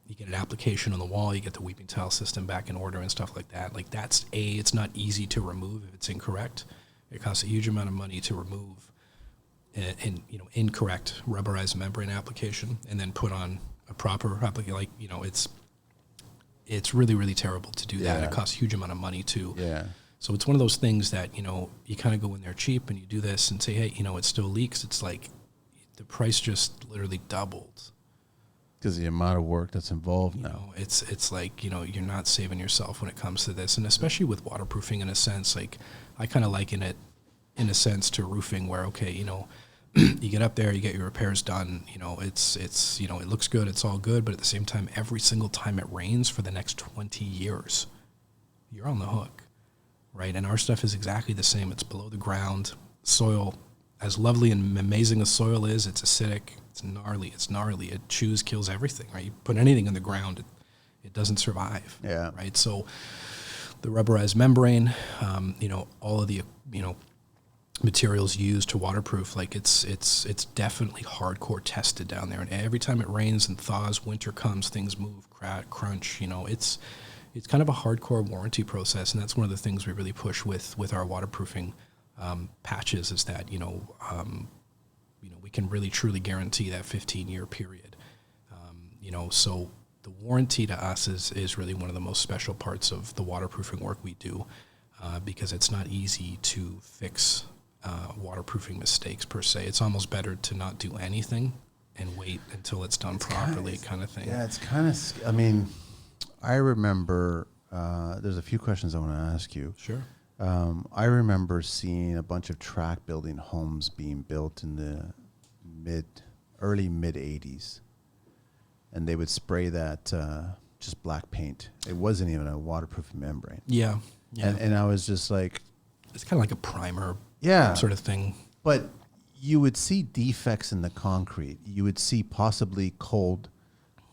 you get an application on the wall, you get the weeping tile system back in order and stuff like that. Like that's it's not easy to remove if it's incorrect. It costs a huge amount of money to remove an incorrect rubberized membrane application and then put on a proper application. Like, it's really, really terrible to do that. It costs a huge amount of money too. Yeah. So it's one of those things that, you kind of go in there cheap and you do this and say, hey, it still leaks. It's like the price just literally doubled. Because the amount of work that's involved now. It's like, you're not saving yourself when it comes to this. And especially with waterproofing, in a sense, like I kind of liken it in a sense to roofing where, okay, you get up there, you get your repairs done, it's it looks good, it's all good, but at the same time, every single time it rains for the next 20 years, you're on the hook, right? And our stuff is exactly the same. It's below the ground. Soil, as lovely and amazing as soil is, it's acidic, it's gnarly, it chews, kills everything, right? You put anything in the ground, it doesn't survive, right? So the rubberized membrane, all of the, materials used to waterproof, like it's definitely hardcore tested down there. And every time it rains and thaws, winter comes, things move, crack, crunch. It's kind of a hardcore warranty process, and that's one of the things we really push with our waterproofing patches is that we can really truly guarantee that 15-year period. So the warranty to us is really one of the most special parts of the waterproofing work we do, because it's not easy to fix waterproofing mistakes per se. It's almost better to not do anything and wait until it's done properly, kind of thing. Yeah, it's kind of, I remember, there's a few questions I want to ask you. Sure. I remember seeing a bunch of tract building homes being built in the early mid 80s, and they would spray that just black paint. It wasn't even a waterproof membrane. Yeah. And I was just like, it's kind of like a primer sort of thing. But you would see defects in the concrete. You would see possibly cold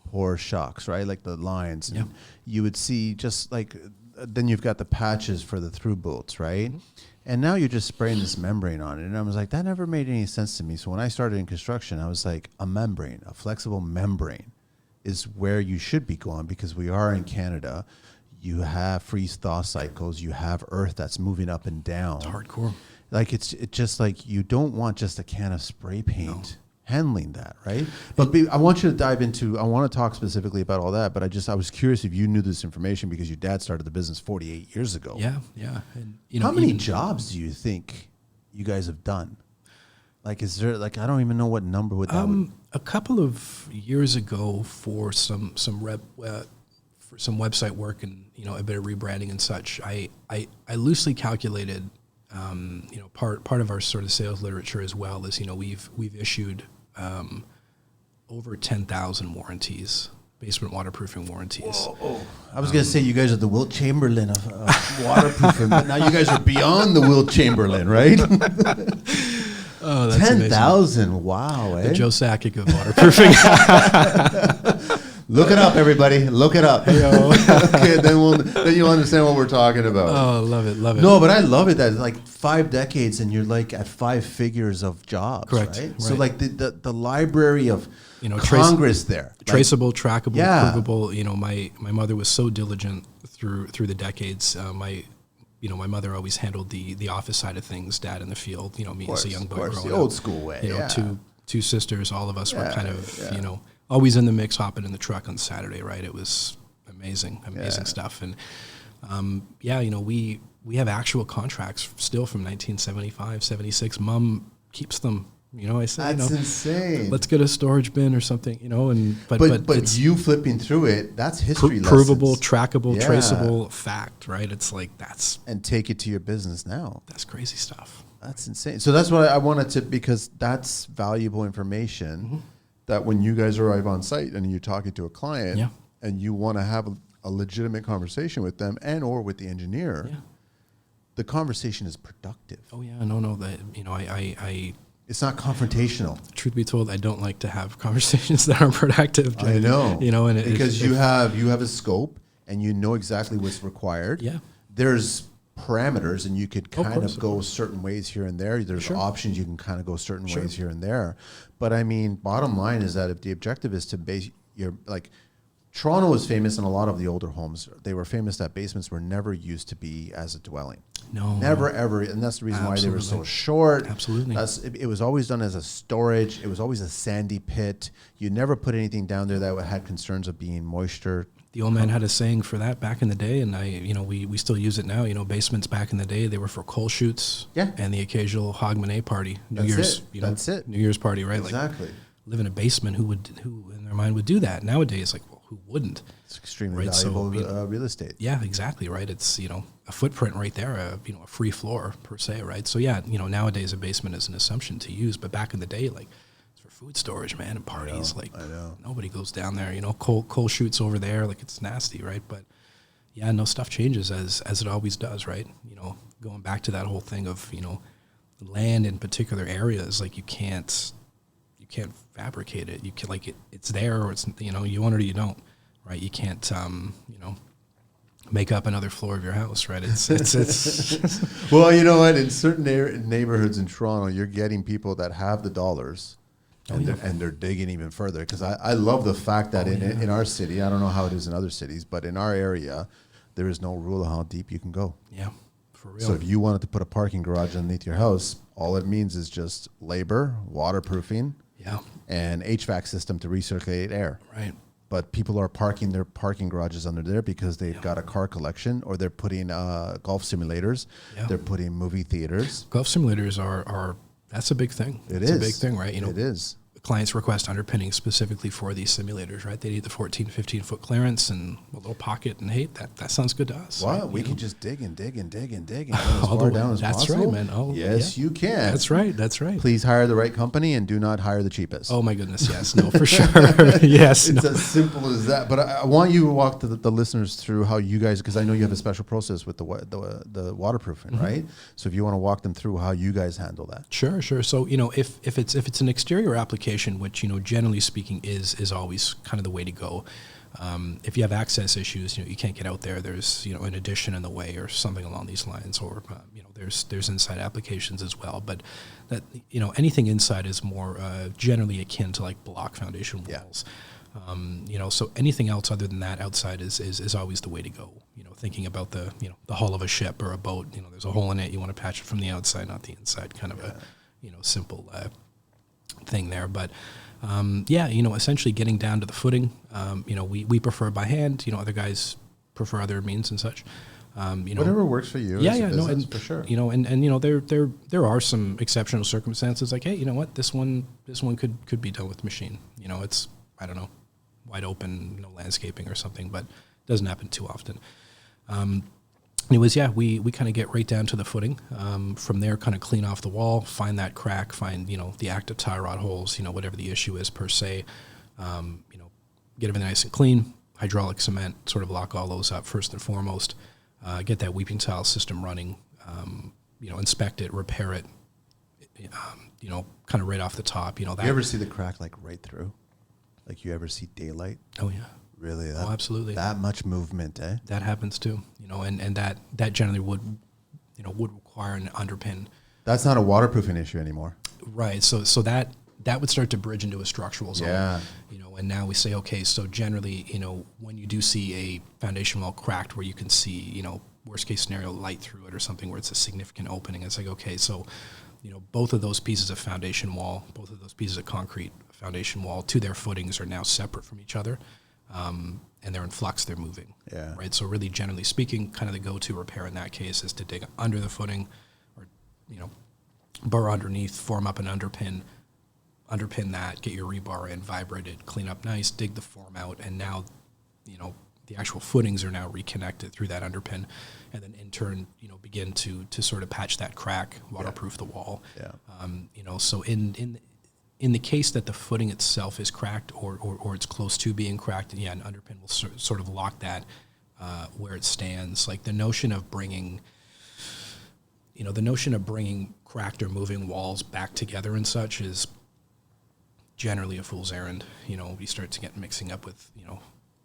pour shocks, right? Like the lines. And you would see just like, then you've got the patches for the through bolts, right? Mm-hmm. And now you're just spraying this membrane on it. And I was like, that never made any sense to me. So when I started in construction, I was like, a membrane, a flexible membrane is where you should be going, because we are in Canada. You have freeze-thaw cycles. You have earth that's moving up and down. It's hardcore. Like it's just like you don't want just a can of spray paint handling that, right? But I want you to dive into. I want to talk specifically about all that. But I was curious if you knew this information because your dad started the business 48 years ago. Yeah. And, how many jobs do you think you guys have done? Like, is there I don't even know what number would that would. A couple of years ago for some website work and a bit of rebranding and such, I loosely calculated, part of our sort of sales literature as well is we've issued over 10,000 warranties, basement waterproofing warranties. Whoa. I was gonna say you guys are the Wilt Chamberlain of waterproofing, but now you guys are beyond the Wilt Chamberlain, right? Oh, that's 10,000! Wow, the Joe Sakic of waterproofing. Look it up, everybody. Look it up. Okay, then you'll understand what we're talking about. Oh, love it. No, but I love it that it's like 5 decades and you're like at 5 figures of jobs. Correct. Right? So like the library of Congress there. Traceable, trackable, provable. My mother was so diligent through the decades. My mother always handled the office side of things, dad in the field, me as a young boy growing up. The old school way. Two sisters, all of us were kind of, always in the mix, hopping in the truck on Saturday, right? It was amazing stuff. And, we have actual contracts still from 1975, 76. Mom keeps them, I said, that's insane. Let's get a storage bin or something, but it's, you flipping through it, that's history lessons. Provable, trackable, traceable fact, right? It's like and take it to your business now. That's crazy stuff. That's insane. So that's what I wanted to, because that's valuable information. Mm-hmm. That when you guys arrive on site and you're talking to a client and you want to have a legitimate conversation with them and or with the engineer, the conversation is productive. Oh yeah, no, that I it's not confrontational. Truth be told, I don't like to have conversations that aren't productive. I know, and because you have a scope and you know exactly what's required. Yeah, there's parameters and you could kind of go certain ways here and there. There's options you can kind of go certain ways here and there. But I mean, bottom line is that if the objective is to base your Toronto was famous in a lot of the older homes. They were famous that basements were never used to be as a dwelling. No. Never, ever. And that's the reason why they were so Absolutely. short. Absolutely. It was always done as a storage. It was always a sandy pit. You never put anything down there that had concerns of being moisture. The old man had a saying for that back in the day, and we still use it now. Basements back in the day, they were for coal chutes, Yeah. and the occasional hogmanay party, New Year's, That's it. New Year's party, right? Exactly. Like, live in a basement. Who in their mind would do that nowadays? Like, well, who wouldn't? It's extremely valuable real estate. Yeah, exactly, right. It's a footprint right there, a free floor per se, right? So yeah, nowadays a basement is an assumption to use, but back in the day, like, it's for food storage, man, and parties. I know. Nobody goes down there. Coal shoots over there, like, it's nasty, right? But yeah, no, stuff changes as it always does, right? Going back to that whole thing of land in particular areas, like, you can't fabricate it. You can, like, it's there, or it's you want it or you don't. Right, you can't, make up another floor of your house, right? It's Well, you know what? In certain neighborhoods in Toronto, you're getting people that have the dollars, and they're digging even further. Because I love the fact that in our city, I don't know how it is in other cities, but in our area, there is no rule of how deep you can go. Yeah, for real. So if you wanted to put a parking garage underneath your house, all it means is just labor, waterproofing, and HVAC system to recirculate air. Right. But people are parking their parking garages under there because they've got a car collection, or they're putting golf simulators. Yeah. They're putting movie theaters. Golf simulators are that's a big thing. It's a big thing, right? It is. Clients request underpinning specifically for these simulators, right? They need the 14, 15-foot clearance and a little pocket, and hey, that sounds good to us. Wow, right? we can just dig and dig and dig and dig and go as All the far way- down as that's possible. right, man. Yes, you can. That's right. That's right. Please hire the right company and do not hire the cheapest. Oh my goodness, yes, no, for sure, yes. It's No. as simple as that. But I want you to walk the listeners through how you guys, because I know you have a special process with the waterproofing, right? So if you want to walk them through how you guys handle that. Sure. So if it's an exterior application, which generally speaking is always kind of the way to go. If you have access issues, you can't get out there. There's an addition in the way or something along these lines, or there's inside applications as well. But that anything inside is more generally akin to like block foundation walls. So anything else other than that outside is always the way to go. Thinking about the hull of a ship or a boat. There's a hole in it. You want to patch it from the outside, not the inside. Kind of a simple thing there, but. Essentially getting down to the footing. We prefer by hand. Other guys prefer other means and such. Whatever works for you. For sure. There are some exceptional circumstances. Like, hey, you know what, this one could be done with machine. It's, I don't know, wide open, no landscaping or something, but it doesn't happen too often. Anyways, we kind of get right down to the footing. From there, kind of clean off the wall, find that crack, find, the active tie rod holes, whatever the issue is per se. Get everything nice and clean, hydraulic cement, sort of lock all those up first and foremost. Get that weeping tile system running, inspect it, repair it, kind of right off the top. That. You ever see the crack like right through? Like you ever see daylight? Oh, yeah. Really? Absolutely. That much movement, eh? That happens too, and that generally would require an underpin. That's not a waterproofing issue anymore. Right. So that would start to bridge into a structural zone. Yeah. And now we say, okay, so generally, when you do see a foundation wall cracked where you can see, worst case scenario, light through it or something where it's a significant opening, it's like, okay, so, both of those pieces of foundation wall, both of those pieces of concrete foundation wall to their footings are now separate from each other. And they're in flux, they're moving. Yeah. Right. So really, generally speaking, kind of the go-to repair in that case is to dig under the footing, or burr underneath, form up an underpin that, get your rebar in, vibrate it, clean up nice, dig the form out, and now, the actual footings are now reconnected through that underpin, and then in turn, begin to sort of patch that crack, waterproof the wall. Yeah. So in the case that the footing itself is cracked or it's close to being cracked, an underpin will sort of lock that where it stands. Like the notion of bringing cracked or moving walls back together and such is generally a fool's errand. You start to get mixing up with,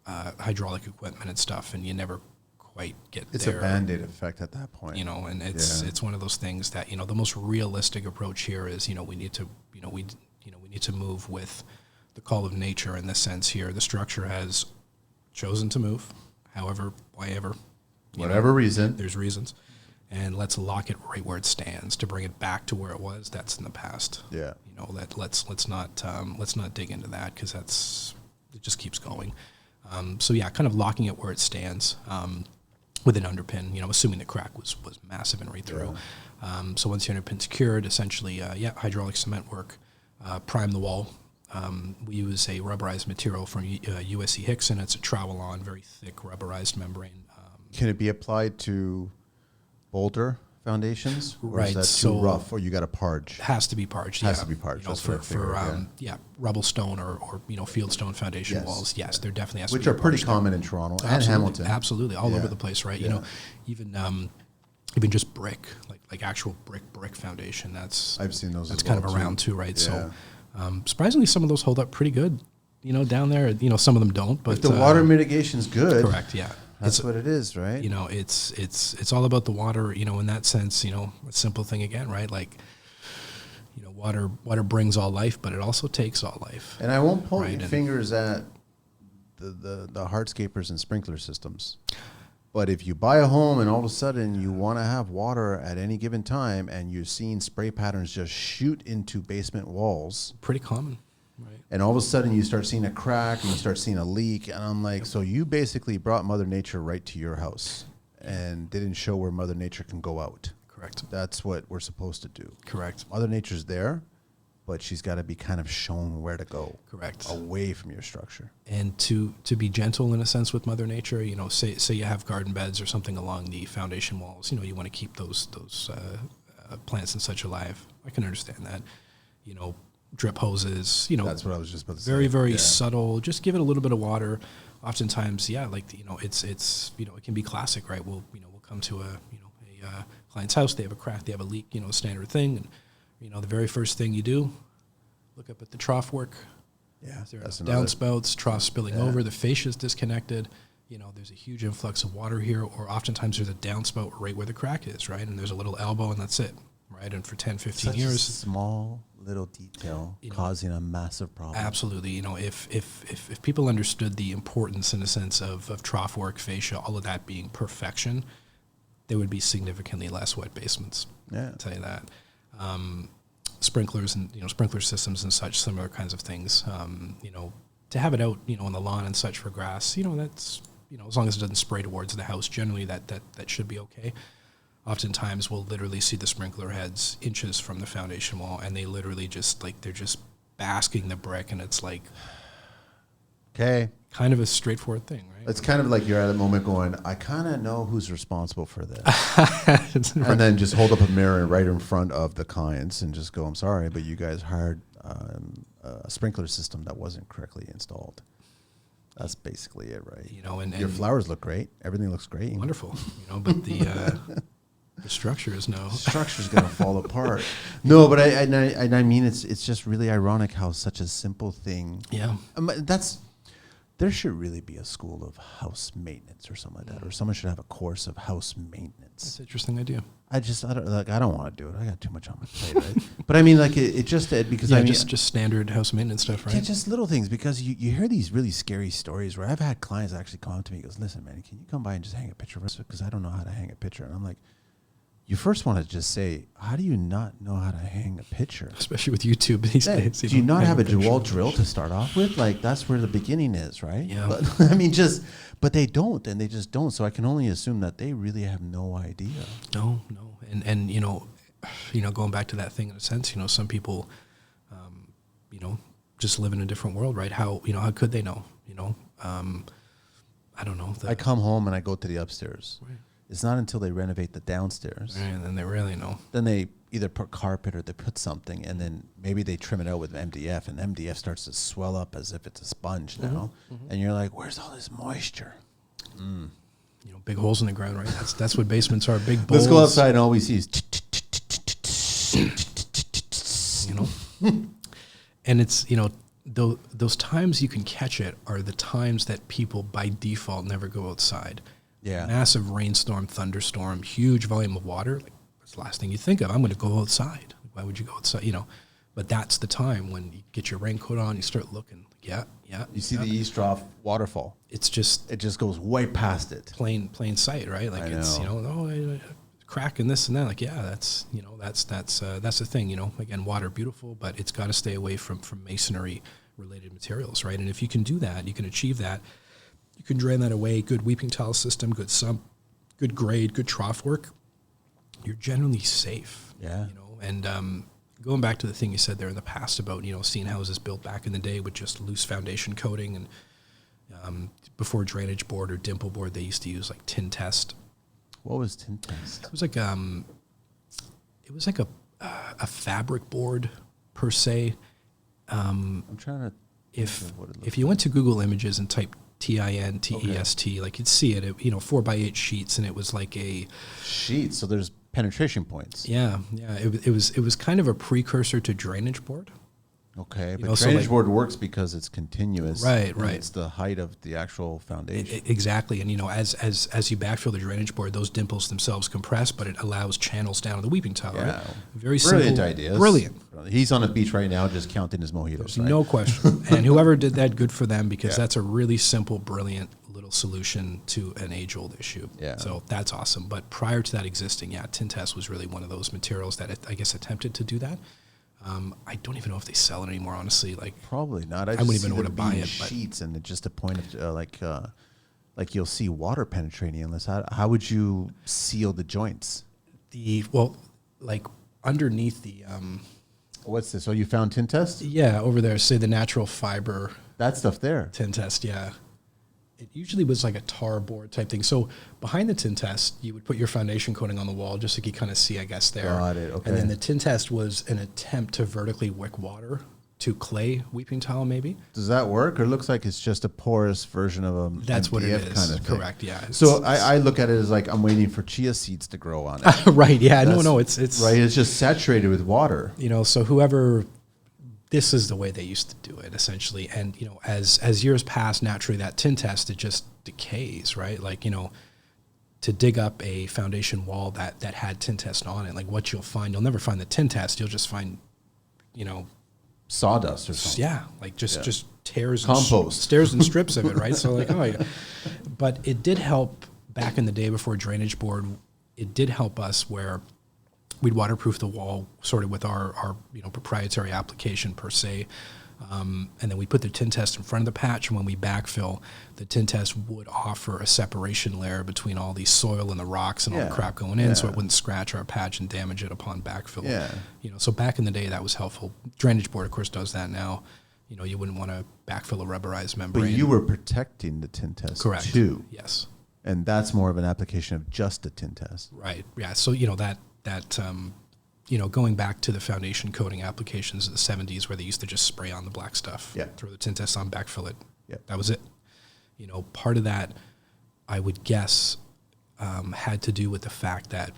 hydraulic equipment and stuff, and you never quite get It's there. a Band-Aid effect at that point. And it's one of those things that, the most realistic approach here is, we need to move with the call of nature in the sense here. The structure has chosen to move, however, whatever, whatever reason. There's reasons, and let's lock it right where it stands to bring it back to where it was. That's in the past. Yeah. You know, that let's not dig into that, because it just keeps going. So yeah, kind of locking it where it stands with an underpin. You know, assuming the crack was massive and right through. So once the underpin's cured, essentially, hydraulic cement work, prime the wall. We use a rubberized material from USC Hickson. It's a Trowel-on, very thick rubberized membrane. Can it be applied to boulder foundations? Or Right, is that too rough, or you got to parge? Has to be parged. Has to be parged. You know, That's what I figured, rubble stone or fieldstone foundation Yes. walls. Yes, there definitely has Which to be are pretty parged. common in Toronto and Absolutely, Hamilton. absolutely, all Yeah. over the place, right? You Yeah. know, even just brick, like actual brick foundation. That's I've seen those. That's as kind well of around too, right? Yeah. So surprisingly, some of those hold up pretty good. You know, down there, you know, some of them don't. But If the water mitigation's good, correct, yeah. that's what it is, right? You know, it's all about the water. You know, in that sense, you know, a simple thing again, right? Like, you know, water brings all life, but it also takes all life. And I won't point Right, and- fingers at the hardscapers and sprinkler systems. But if you buy a home and all of a sudden you want to have water at any given time and you're seeing spray patterns just shoot into basement walls, Pretty common, right? and all of a sudden you start seeing a crack and you start seeing a leak, and I'm like, so you basically brought Mother Nature right to your house and didn't show where Mother Nature can go out. Correct. That's what we're supposed to do. Correct. Mother Nature's there, but she's got to be kind of shown where to go. Correct. Away from your structure. And to be gentle in a sense with Mother Nature, you know, say you have garden beds or something along the foundation walls, you know, you want to keep those plants and such alive. I can understand that. You know, drip hoses, you know, That's what I was just about to say. very Yeah. subtle. Just give it a little bit of water. Oftentimes, yeah, like, you know, it's you know, it can be classic, right? We'll come to a client's house. They have a crack, they have a leak, you know, a standard thing. And, you know, the very first thing you do, look up at the trough work. Yeah, Is there that's downspouts, trough spilling Yeah. over, the fascia's disconnected. You know, there's a huge influx of water here, or oftentimes there's a downspout right where the crack is, right? And there's a little elbow, and that's it, right? And for 10, 15 such years, a small little detail You know, causing a massive problem. absolutely. You know, if people understood the importance in a sense of trough work, fascia, all of that being perfection, there would be significantly less wet basements. Yeah. I'll tell you that. Sprinklers and, you know, sprinkler systems and such, similar kinds of things. You know, to have it out, you know, on the lawn and such for grass, you know, that's, you know, as long as it doesn't spray towards the house, generally that should be okay. Oftentimes we'll literally see the sprinkler heads inches from the foundation wall, and they literally just, like, they're just basking the brick, and it's like Okay. kind of a straightforward thing, right? It's kind of like you're at a moment going, I kind of know who's responsible for this. And then just hold up a mirror right in front of the clients and just go, I'm sorry, but you guys hired a sprinkler system that wasn't correctly installed. That's basically it, right? You know, and Your flowers look great. Everything looks great. wonderful, you know, but the structure is no. Structure's gonna fall apart. No, but I mean it's just really ironic how such a simple thing. Yeah. There should really be a school of house maintenance or something like that, or someone should have a course of house maintenance. That's an interesting idea. I don't want to do it. I got too much on my plate, right? But I mean, like it just because Yeah, I mean, just standard house maintenance stuff, right? yeah, just little things, because you hear these really scary stories where I've had clients actually come up to me and goes, listen, man, can you come by and just hang a picture of us? Because I don't know how to hang a picture. And I'm like, you first want to just say, how do you not know how to hang a picture? Especially with YouTube these days. Do you know, not have a hang dual picture. drill to start off with? Like, that's where the beginning is, right? Yeah. But, I mean, but they don't, and they just don't. So I can only assume that they really have no idea. No. And you know, going back to that thing in a sense, you know, some people, you know, just live in a different world, right? How could they know? You know, I don't know. I come home and I go to the upstairs. Right. It's not until they renovate the downstairs. Right, and then they really know. Then they either put carpet or they put something, and then maybe they trim it out with MDF, and MDF starts to swell up as if it's a sponge now. And you're like, where's all this moisture? You know, big holes in the ground, right? That's what basements are. Big bowls. Let's go outside and all we see is You know, and it's, you know, those times you can catch it are the times that people by default never go outside. Yeah. Massive rainstorm, thunderstorm, huge volume of water. Like, that's the last thing you think of. I'm going to go outside. Why would you go outside? You know, but that's the time when you get your raincoat on, you start looking. Yeah, yeah. You see the East Trough waterfall. It's just It just goes right past it. plain sight, right? Like it's crack and this and that. Like that's that's the thing. Again, water beautiful, but it's got to stay away from masonry related materials, right? And if you can do that, you can achieve that. You can drain that away. Good weeping tile system, good sump, good grade, good trough work. You're generally safe. Yeah. And going back to the thing you said there in the past about seeing houses built back in the day with just loose foundation coating and before drainage board or dimple board, they used to use like tin test. What was tin test? It was like a fabric board per se. I'm trying to. If you went to Google Images and typed TINTEST, like you'd see it, 4x8 sheets, and it was like a sheet. So there's penetration points. Yeah. It was kind of a precursor to drainage board. Okay, but drainage board works because it's continuous. Right. It's the height of the actual foundation. Exactly, and as you backfill the drainage board, those dimples themselves compress, but it allows channels down in the weeping tile. Yeah, right? Very brilliant simple, ideas. Brilliant. He's on the beach right now, just counting his mojitos. Right? No question. And whoever did that, good for them, because that's a really simple, brilliant little solution to an age-old issue. Yeah. So that's awesome. But prior to that existing, tin test was really one of those materials that I guess attempted to do that. I don't even know if they sell it anymore, honestly. Like probably not. I wouldn't even know where to buy it. Sheets, and it's just a point of like you'll see water penetrating. Unless how would you seal the joints? Like underneath the. What's this? Oh, you found tin test? Yeah, over there. Say the natural fiber. That stuff there. Tin test, yeah. It usually was like a tar board type thing. So behind the tin test, you would put your foundation coating on the wall, just like you kind of see, I guess, there. Got it, okay. And then the tin test was an attempt to vertically wick water to clay weeping tile, maybe. Does that work? Or it looks like it's just a porous version of a That's what it is. Kind of correct, thing. Yeah. So I look at it as like I'm waiting for chia seeds to grow on it. Right, yeah. No, it's right. It's just saturated with water. So whoever... This is the way they used to do it, essentially. And, as years pass, naturally, that tin test, it just decays, right? Like, to dig up a foundation wall that had tin test on it, like what you'll find, you'll never find the tin test. You'll just find, sawdust or something. Yeah, like just tears, compost, tears and strips of it, right? So like, but it did help back in the day before drainage board. It did help us where we'd waterproof the wall sort of with our proprietary application per se. And then we put the tin test in front of the patch, and when we backfill, the tin test would offer a separation layer between all the soil and the rocks and all the crap going in, so it wouldn't scratch our patch and damage it upon backfill. Yeah. So back in the day, that was helpful. Drainage board, of course, does that now. You wouldn't want to backfill a rubberized membrane. But you were protecting the tin test too. Yes. And that's more of an application of just a tin test. Right. Yeah. So, going back to the foundation coating applications of the 70s where they used to just spray on the black stuff, throw the tin test on, backfill it. That was it. Part of that, I would guess, had to do with the fact that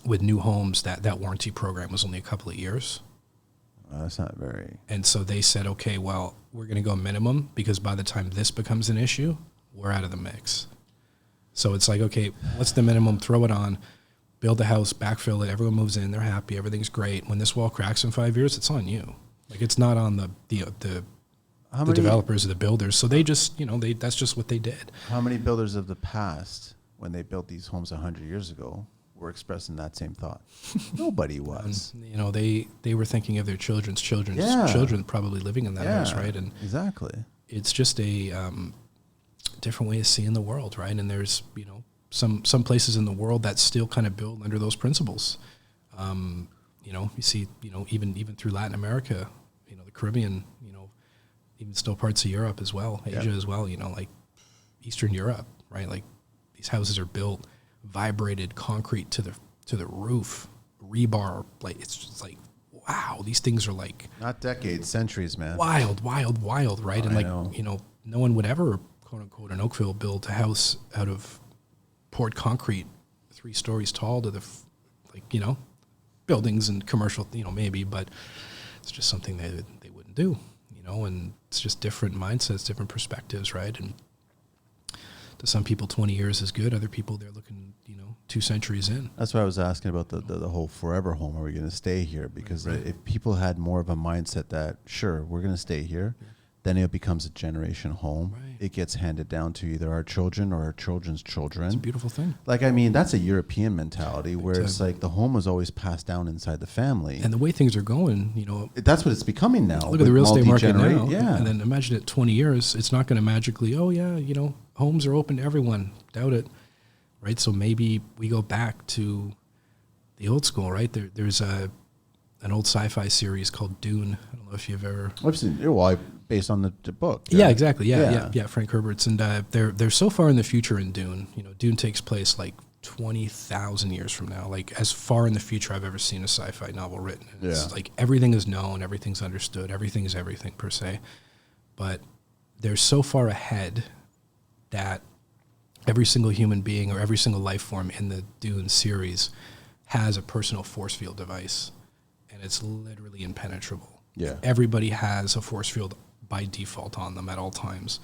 with new homes, that warranty program was only a couple of years. That's not very... And so they said, okay, well, we're going to go minimum because by the time this becomes an issue, we're out of the mix. So it's like, okay, what's the minimum? Throw it on. Build the house, backfill it, everyone moves in, they're happy, everything's great. When this wall cracks in 5 years, it's on you. Like it's not on the developers or the builders. So they just, that's just what they did. How many builders of the past, when they built these homes 100 years ago, were expressing that same thought? Nobody was. They were thinking of their children's children probably living in that house, right? And exactly. It's just a different way of seeing the world, right? And there's, some places in the world that still kind of build under those principles. You see, even through Latin America, the Caribbean, even still parts of Europe as well, Asia as well, like Eastern Europe, right? Like these houses are built, vibrated concrete to the roof, rebar, like it's just like, wow, these things are like not decades, centuries, man. Wild, right? And no one would ever, quote unquote, in Oakville build a house out of poured concrete 3 stories tall to the buildings and commercial, maybe, but it's just something they wouldn't do, and it's just different mindsets, different perspectives, right? And to some people 20 years is good, other people they're looking 2 centuries in. That's why I was asking about the whole forever home. Are we going to stay here? Because if people had more of a mindset that sure, we're going to stay here, then it becomes a generation home. Right. It gets handed down to either our children or our children's children. It's a beautiful thing. Like, I mean, that's a European mentality where it's like the home was always passed down inside the family. And the way things are going, That's what it's becoming now. look at the real estate market now. Yeah. And then imagine it 20 years, it's not going to magically, homes are open to everyone. Doubt it. Right? So maybe we go back to the old school, right? There's an old sci-fi series called Dune. I don't know if you've ever... I've seen it. Based on the book. Yeah, exactly. Yeah, Frank Herbert's. And they're so far in the future in Dune. Dune takes place like 20,000 years from now, like as far in the future I've ever seen a sci-fi novel written. And it's like everything is known, everything's understood, everything is everything per se. But they're so far ahead that every single human being or every single life form in the Dune series has a personal force field device, and it's literally impenetrable. Yeah. Everybody has a force field by default on them at all times.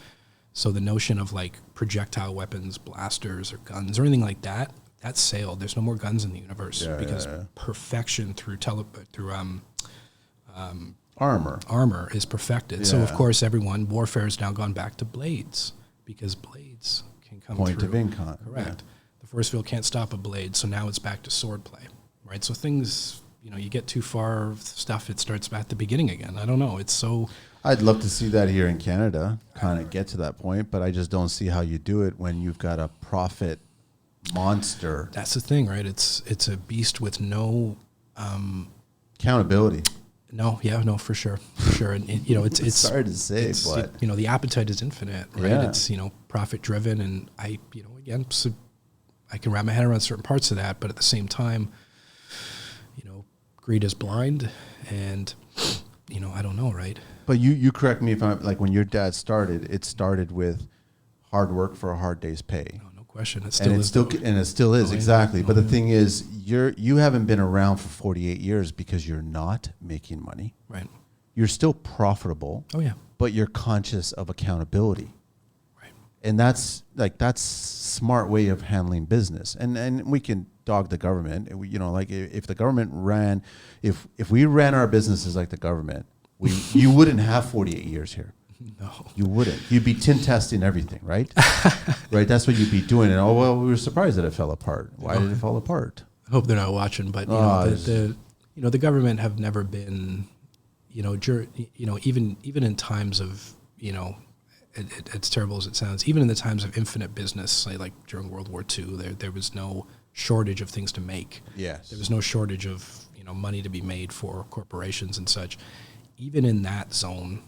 So the notion of like projectile weapons, blasters or guns or anything like that, that's sailed. There's no more guns in the universe because perfection through armor is perfected. Yeah. So of course warfare has now gone back to blades because blades can come Point through. of income. Correct. Yeah. The force field can't stop a blade, so now it's back to sword play, right? So things, you get too far stuff, it starts at the beginning again. I don't know. It's so... I'd love to see that here in Canada, kind of get to that point, but I just don't see how you do it when you've got a profit monster. That's the thing, right? It's a beast with no... accountability. No, for sure. And it's sorry to say, but the appetite is infinite, right? Yeah. It's profit driven, and I can wrap my head around certain parts of that, but at the same time, greed is blind, and I don't know, right? But you correct me if I'm like, when your dad started, it started with hard work for a hard day's pay. No question. It still is exactly. But the thing is, you haven't been around for 48 years because you're not making money. Right. You're still profitable. Oh yeah. But you're conscious of accountability. Right. And that's smart way of handling business. And we can dog the government. If the government if we ran our businesses like the government, you wouldn't have 48 years here. No. You wouldn't. You'd be tin testing everything, right? Right. That's what you'd be doing. And we were surprised that it fell apart. Why did it fall apart? I hope they're not watching, but the government have never been, even in times of, it's terrible as it sounds, even in the times of infinite business, say like during World War II, there was no shortage of things to make. Yes. There was no shortage of, money to be made for corporations and such. Even in that zone,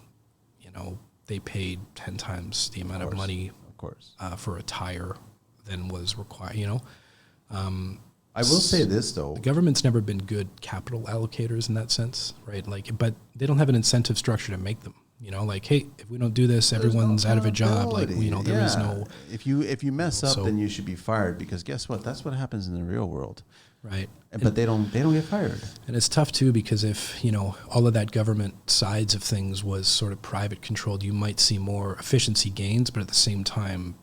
they paid 10 times the amount of money, of course, for a tire than was required. I will say this though: the government's never been good capital allocators in that sense, right? But they don't have an incentive structure to make them. Hey, if we don't do this, everyone's out of a job. There is no. If you mess up, then you should be fired, because guess what? That's what happens in the real world. Right. But they don't get fired. And it's tough too, because if, all of that government sides of things was sort of private controlled, you might see more efficiency gains, but at the same time,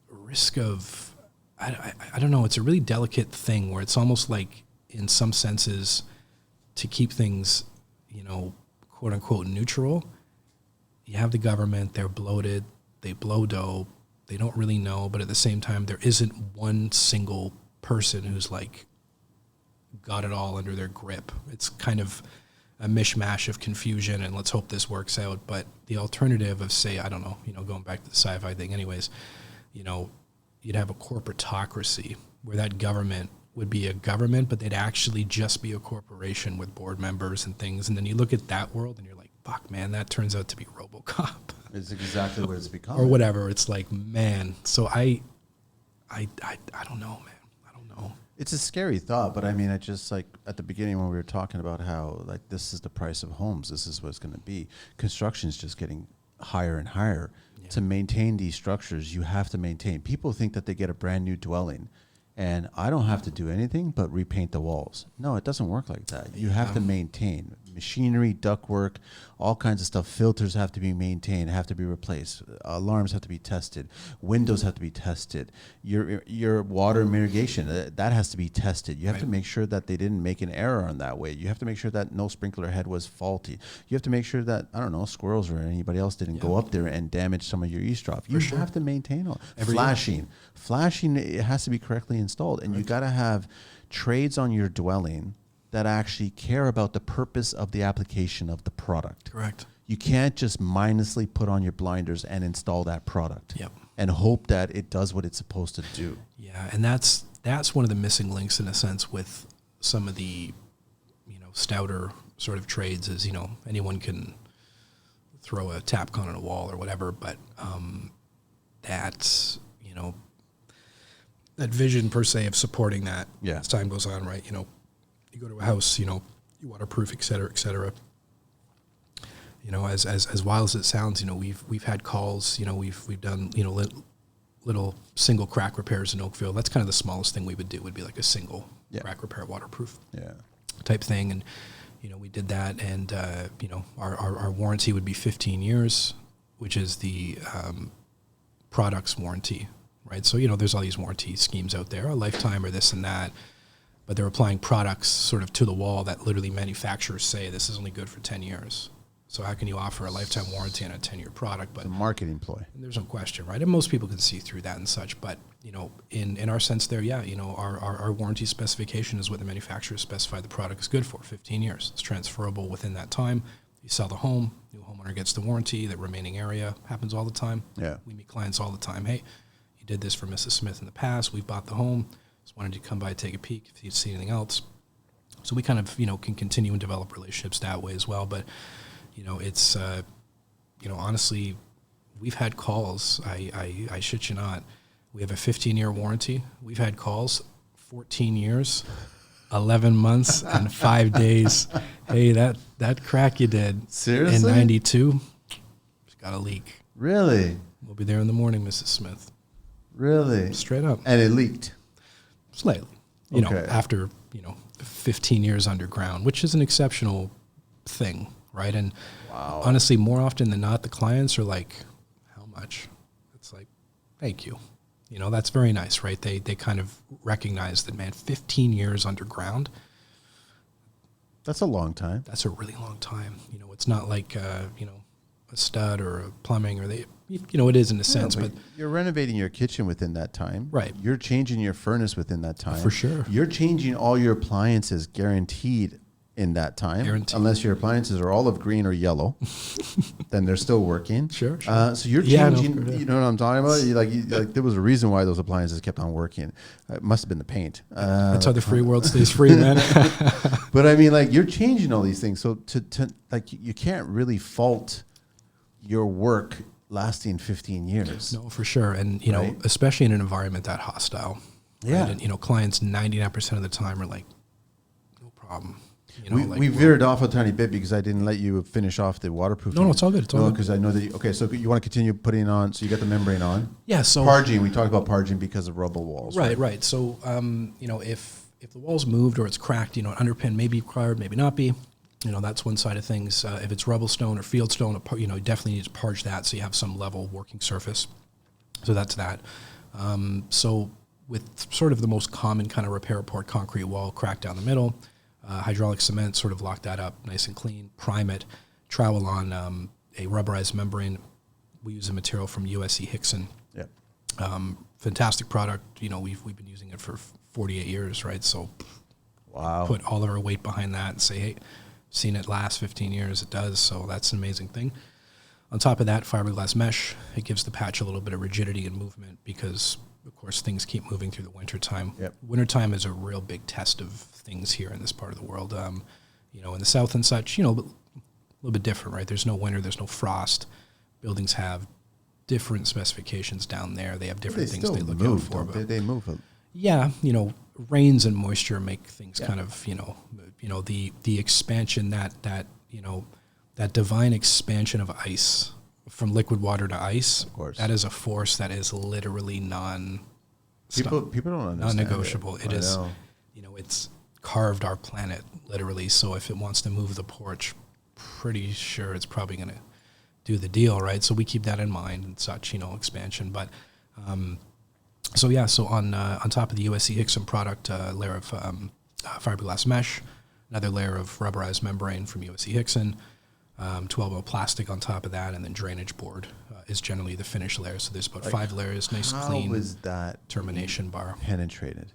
risk of, I don't know, it's a really delicate thing where it's almost like, in some senses, to keep things, quote unquote neutral. You have the government, they're bloated, they blow dough, they don't really know, but at the same time, there isn't one single person who's like got it all under their grip. It's kind of a mishmash of confusion, and let's hope this works out. But the alternative of, say, I don't know, going back to the sci-fi thing anyways, you'd have a corporatocracy where that government would be a government, but they'd actually just be a corporation with board members and things. And then you look at that world and you're like, fuck, man, that turns out to be RoboCop. It's exactly what it's become. Or whatever. It's like, man. So I don't know, man. It's a scary thought, but I mean, it's just like at the beginning when we were talking about how like this is the price of homes, this is what it's going to be. Construction is just getting higher and higher. Yeah. To maintain these structures, you have to maintain. People think that they get a brand new dwelling and I don't have to do anything but repaint the walls. No, it doesn't work like that. You have to maintain machinery, ductwork, all kinds of stuff. Filters have to be maintained, have to be replaced. Alarms have to be tested. Windows have to be tested. Your water mitigation, that has to be tested. You have to make sure that they didn't make an error on that way. You have to make sure that no sprinkler head was faulty. You have to make sure that, I don't know, squirrels or anybody else didn't go up there and damage some of your eavesdrop. You have to maintain all. Flashing, it has to be correctly installed. And you got to have trades on your dwelling that actually care about the purpose of the application of the product. Correct. You can't just mindlessly put on your blinders and install that product and hope that it does what it's supposed to do. Yeah, and that's one of the missing links in a sense with some of the, stouter sort of trades is, anyone can throw a tap con on a wall or whatever, but that's, that vision per se of supporting that as time goes on, right? You go to a house, you waterproof, et cetera, et cetera. As wild as it sounds, we've had calls, we've done, little single crack repairs in Oakville. That's kind of the smallest thing we would do would be like a single crack repair waterproof type thing. And, we did that and, our warranty would be 15 years, which is the product's warranty, right? So, there's all these warranty schemes out there, a lifetime or this and that. But they're applying products sort of to the wall that literally manufacturers say this is only good for 10 years. So how can you offer a lifetime warranty on a 10-year product? But it's a marketing ploy. There's no question, right? And most people can see through that and such. But, in our sense there, our warranty specification is what the manufacturer specified the product is good for, 15 years. It's transferable within that time. You sell the home, new homeowner gets the warranty, the remaining area happens all the time. Yeah. We meet clients all the time. Hey, you did this for Mrs. Smith in the past. We've bought the home. Just wanted you to come by and take a peek if you see anything else. So we kind of, can continue and develop relationships that way as well. But, it's, honestly, we've had calls. I shit you not. We have a 15-year warranty. We've had calls 14 years, 11 months, and 5 days. Hey, that crack you did seriously in 92, it's got a leak. Really? We'll be there in the morning, Mrs. Smith. Really? Straight up. And it leaked? Slightly, after, 15 years underground, which is an exceptional thing, right? And honestly, more often than not, the clients are like, how much? It's like, thank you. That's very nice, right? They kind of recognize that, man, 15 years underground. That's a long time. That's a really long time. It's not like, a stud or a plumbing or it is in a sense, but you're renovating your kitchen within that time. Right. You're changing your furnace within that time. For sure. You're changing all your appliances guaranteed in that time. Guaranteed. Unless your appliances are olive green or yellow, then they're still working. Sure. So you're changing, you know what I'm talking about? Like there was a reason why those appliances kept on working. It must have been the paint. That's how the free world stays free, man. But I mean, like, you're changing all these things. So to like, you can't really fault your work lasting 15 years. No, for sure. And, especially in an environment that hostile. Yeah. Right? And, clients 99% of the time are like, no problem. We veered off a tiny bit because I didn't let you finish off the waterproofing. No, it's all good. It's all good. Because I know that so you want to continue putting on, so you got the membrane on. Yeah, so. Parging, we talked about parging because of rubble walls. Right. So, if the wall's moved or it's cracked, an underpin may be required, maybe not be. That's one side of things. If it's rubble stone or field stone, you definitely need to parge that so you have some level working surface. So that's that. So with sort of the most common kind of repair, poured concrete wall, crack down the middle, hydraulic cement, sort of lock that up nice and clean, prime it, trowel on a rubberized membrane. We use a material from USC Hickson. Yeah. Fantastic product. We've been using it for 48 years, right? So put all of our weight behind that and say, hey, seen it last 15 years. It does. So that's an amazing thing. On top of that, fiberglass mesh. It gives the patch a little bit of rigidity and movement because, of course, things keep moving through the wintertime. Yep. Wintertime is a real big test of things here in this part of the world. In the south and such, a little bit different, right? There's no winter. There's no frost. Buildings have different specifications down there. They have different things they look out for. They move. Yeah, rains and moisture make things kind of, the expansion that divine expansion of ice from liquid water to ice. Of course. That is a force that is literally People don't understand. Non-negotiable. It is, know. it's carved our planet literally. So if it wants to move the porch, pretty sure it's probably going to do the deal, right? So we keep that in mind and such, expansion. But so on top of the USC Hickson product, layer of fiberglass mesh, another layer of rubberized membrane from USC Hickson, 12-0 plastic on top of that, and then drainage board is generally the finish layer. So there's about 5 layers, nice clean. How was that termination bar penetrated?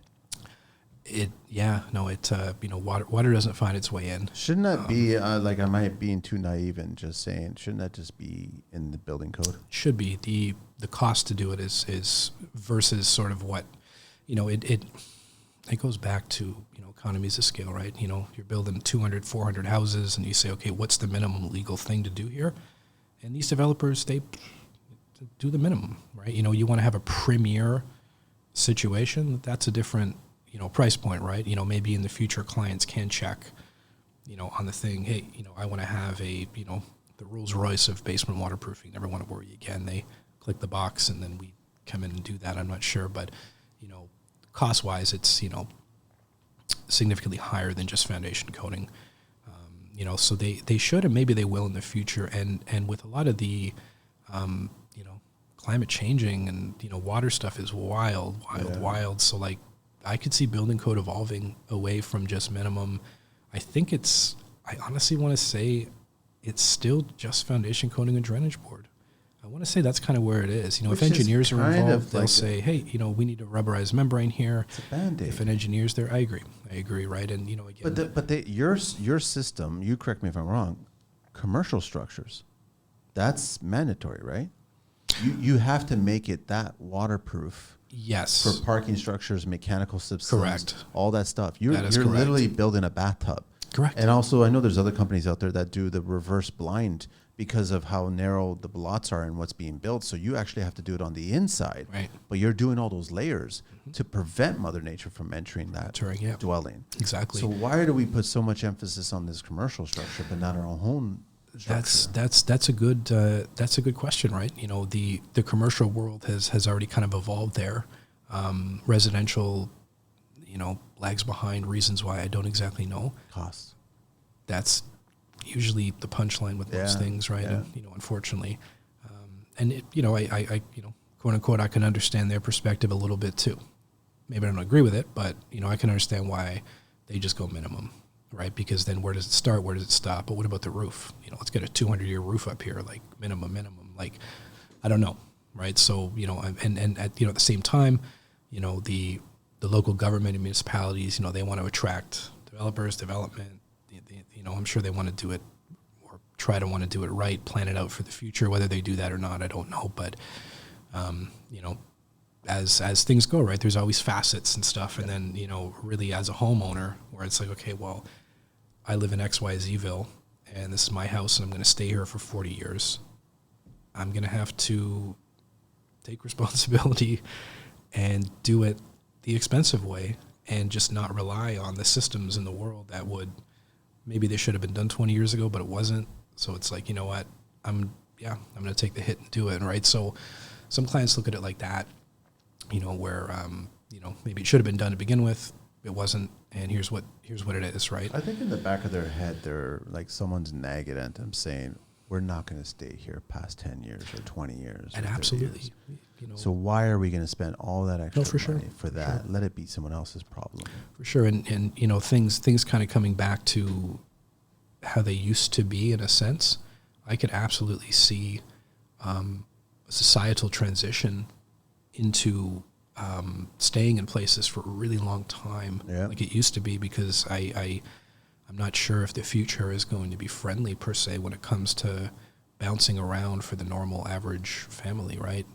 Water doesn't find its way in. Shouldn't that be like, am I being too naive and just saying, shouldn't that just be in the building code? Should be. The cost to do it is versus sort of what, it goes back to, economies of scale, right? You're building 200, 400 houses and you say, okay, what's the minimum legal thing to do here? And these developers, they do the minimum, right? You want to have a premier situation, that's a different, price point, right? Maybe in the future clients can check, on the thing, hey, I want to have the Rolls Royce of basement waterproofing, never want to worry again. They click the box and then we come in and do that. I'm not sure, but, cost wise, it's, significantly higher than just foundation coating. So they should, and maybe they will in the future. And with a lot of the, climate changing and, water stuff is wild. So like, I could see building code evolving away from just minimum. I honestly want to say it's still just foundation coating and drainage board. I want to say that's kind of where it is. If engineers are involved, they'll say, hey, we need a rubberized membrane here. It's a Band-Aid. If an engineer's there, I agree, right? And, again. Your system, you correct me if I'm wrong, commercial structures, that's mandatory, right? You have to make it that waterproof. Yes. For parking structures, mechanical systems. Correct. All that stuff. You're correct. literally building a bathtub. Correct. And also, I know there's other companies out there that do the reverse blind because of how narrow the lots are and what's being built. So you actually have to do it on the inside. Right. But you're doing all those layers to prevent Mother Nature from entering that dwelling. Exactly. So why do we put so much emphasis on this commercial structure but not our own structure? That's a good question, right? The commercial world has already kind of evolved there. Residential, lags behind, reasons why I don't exactly know. Costs. That's usually the punchline with most things, right? Yeah. And, unfortunately, I quote unquote, I can understand their perspective a little bit too. Maybe I don't agree with it, but I can understand why they just go minimum, right? Because then where does it start? Where does it stop? But what about the roof? Let's get a 200-year roof up here, like minimum. Like, I don't know, right? So, and at the same time, the local government and municipalities, they want to attract developers, development. I'm sure they want to do it or try to want to do it right, plan it out for the future. Whether they do that or not, I don't know. But, as things go, right, there's always facets and stuff. And then, really as a homeowner where it's like, okay, well, I live in XYZville and this is my house and I'm going to stay here for 40 years. I'm going to have to take responsibility and do it the expensive way and just not rely on the systems in the world that would, maybe they should have been done 20 years ago, but it wasn't. So it's like, you know what, I'm going to take the hit and do it. Right. So some clients look at it like that, where, maybe it should have been done to begin with. It wasn't. And here's what it is. Right. I think in the back of their head, they're like, someone's nagging at them saying, we're not going to stay here past 10 years or 20 years. And or 30 absolutely. years. So why are we going to spend all that extra money for that? Sure. Let it be someone else's problem. For sure. And things kind of coming back to how they used to be in a sense. I could absolutely see a societal transition into staying in places for a really long time like it used to be, because I'm not sure if the future is going to be friendly per se when it comes to bouncing around for the normal average family, right?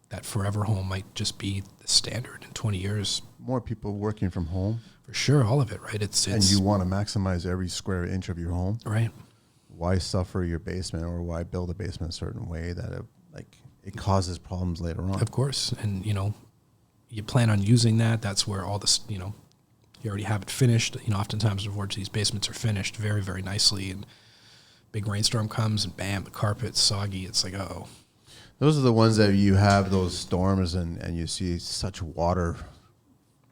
That forever home might just be the standard in 20 years. More people working from home. For sure, all of it, right? It's and you want to maximize every square inch of your home. Right. Why suffer your basement, or why build a basement a certain way that it causes problems later on? Of course. And, you plan on using that. That's where all this, you already have it finished. Oftentimes, unfortunately, these basements are finished very, very nicely, and big rainstorm comes and bam, the carpet's soggy. It's like, uh-oh. Those are the ones that you have those storms and you see such water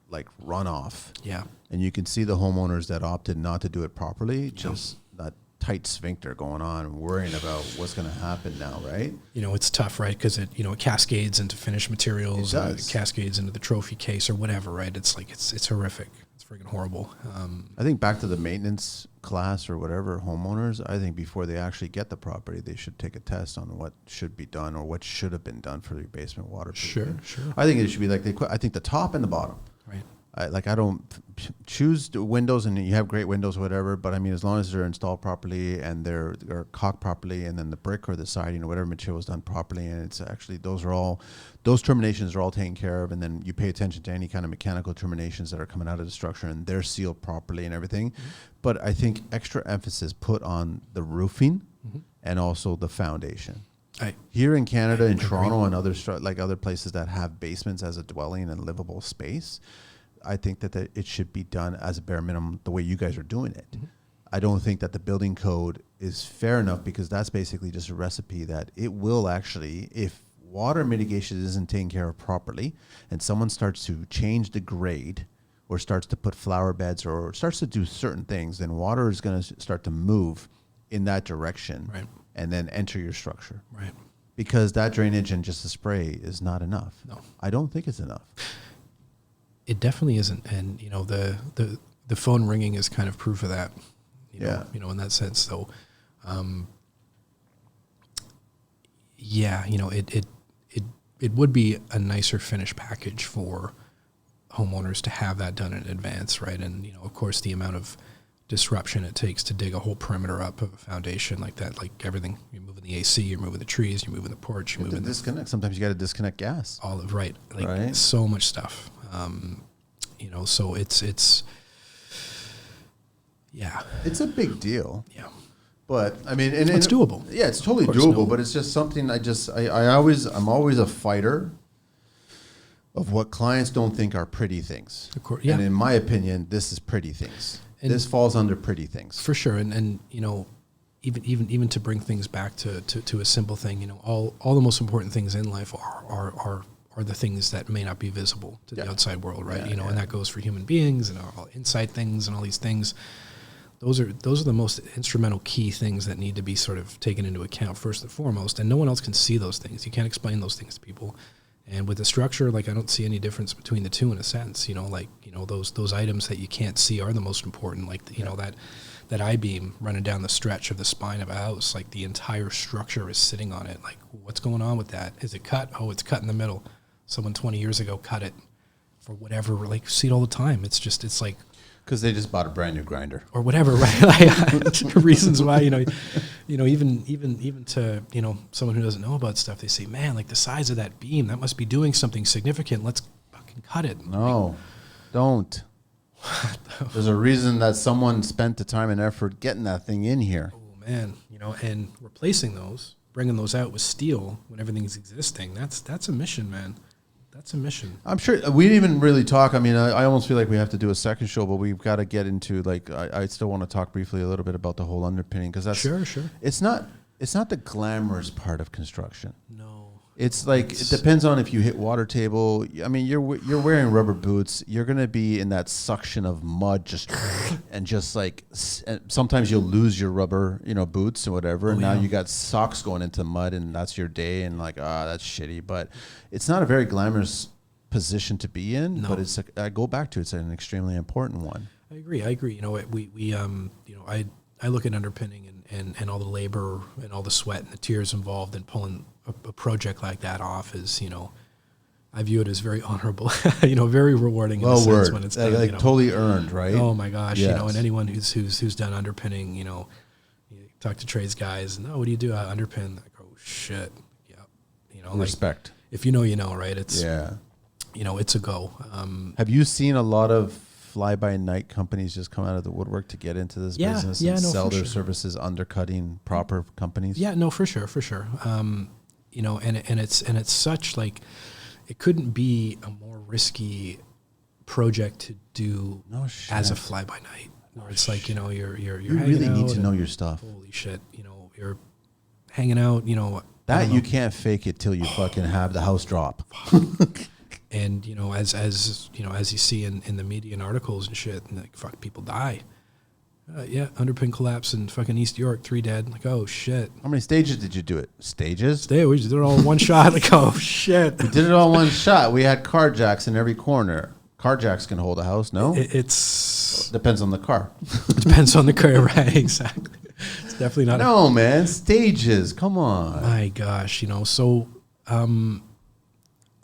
like runoff. Yeah. And you can see the homeowners that opted not to do it properly, just that tight sphincter going on and worrying about what's going to happen now, right? You know, it's tough, right? Because it cascades into finished materials, it cascades into the trophy case or whatever, right? It's like, it's horrific. It's freaking horrible. I think back to the maintenance class or whatever, homeowners, I think before they actually get the property, they should take a test on what should be done or what should have been done for your basement waterproofing. Sure. I think it should be like, I think the top and the bottom. Right. I don't choose the windows, and you have great windows or whatever, but I mean, as long as they're installed properly and they're caulked properly, and then the brick or the siding or whatever material is done properly, and it's actually, those terminations are all taken care of, and then you pay attention to any kind of mechanical terminations that are coming out of the structure, and they're sealed properly and everything. Mm-hmm. But I think extra emphasis put on the roofing and also the foundation. Here in Canada, in Toronto, and other places that have basements as a dwelling and livable space, I think that it should be done as a bare minimum the way you guys are doing it. Mm-hmm. I don't think that the building code is fair enough, because that's basically just a recipe that it will actually, if water mitigation isn't taken care of properly and someone starts to change the grade or starts to put flower beds or starts to do certain things, then water is going to start to move in that direction, right, and then enter your structure. Right. Because that drainage and just the spray is not enough. No. I don't think it's enough. It definitely isn't, and you know the phone ringing is kind of proof of that. You know, in that sense. So, it would be a nicer finished package for homeowners to have that done in advance, right? And of course, the amount of disruption it takes to dig a whole perimeter up of a foundation like that, like everything. You're moving the AC, you're moving the trees, you're moving the porch, you're moving the disconnect. Sometimes you got to disconnect gas. All of right, so much stuff. So it's it's a big deal. Yeah, but I mean, and it's doable. Yeah, it's totally doable. But it's just something I'm always a fighter of what clients don't think are pretty things. Of course, yeah. And in my opinion, this is pretty things. And this falls under pretty things for sure. And even to bring things back to a simple thing, all the most important things in life are the things that may not be visible to the outside world, right? And that goes for human beings and all inside things and all these things. Those are the most instrumental key things that need to be sort of taken into account first and foremost. And no one else can see those things. You can't explain those things to people. And with the structure, I don't see any difference between the two in a sense. Those items that you can't see are the most important. That I-beam running down the stretch of the spine of a house, like the entire structure is sitting on it. Like, what's going on with that? Is it cut? Oh, it's cut in the middle. Someone 20 years ago cut it for whatever. Like, see it all the time. It's like, because they just bought a brand new grinder or whatever, right? Reasons why, even to, someone who doesn't know about stuff, they say, man, like the size of that beam, that must be doing something significant. Let's fucking cut it. No, don't. There's a reason that someone spent the time and effort getting that thing in here. Oh man, and replacing those, bringing those out with steel when everything's existing, that's a mission, man. That's a mission. I'm sure we didn't even really talk. I mean, I almost feel like we have to do a second show, but we've got to get into I still want to talk briefly a little bit about the whole underpinning, because that's sure. It's not the glamorous part of construction. No. It depends on if you hit water table. I mean, you're wearing rubber boots. You're gonna be in that suction of mud, sometimes you'll lose your rubber, boots or whatever. And now you got socks going into mud, and that's your day. And that's shitty. But it's not a very glamorous position to be in. No. But I go back to it's an extremely important one. I agree. I look at underpinning and all the labor and all the sweat and the tears involved in pulling a project like that off is, I view it as very honorable, very rewarding in a sense when it's done. Totally earned, right? Oh my gosh, yes. And anyone who's done underpinning, you talk to trades guys and, what do you do? I underpin. Like, oh shit. Yeah. Respect. If right? It's, it's a go. Have you seen a lot of fly-by-night companies just come out of the woodwork to get into this business and sell their services, undercutting proper companies? Yeah, no, for sure. And it's such it couldn't be a more risky project to do as a fly-by-night. Where it's you're you really need to know your stuff. Holy shit, you're hanging out, That you can't fake it till you fucking have the house drop. And, you know, as you know, as you see in the media and articles and shit, and like, fuck, people die. Yeah, underpin collapse in fucking East York, 3 dead. Like, oh shit. How many stages did you do it? Stages? We just did it all in one shot. Like, oh shit. We did it all in one shot. We had car jacks in every corner. Car jacks can hold a house, no? It's depends on the car. Depends on the car, right? Exactly. It's definitely not. No, man. Stages. Come on. My gosh, you know. So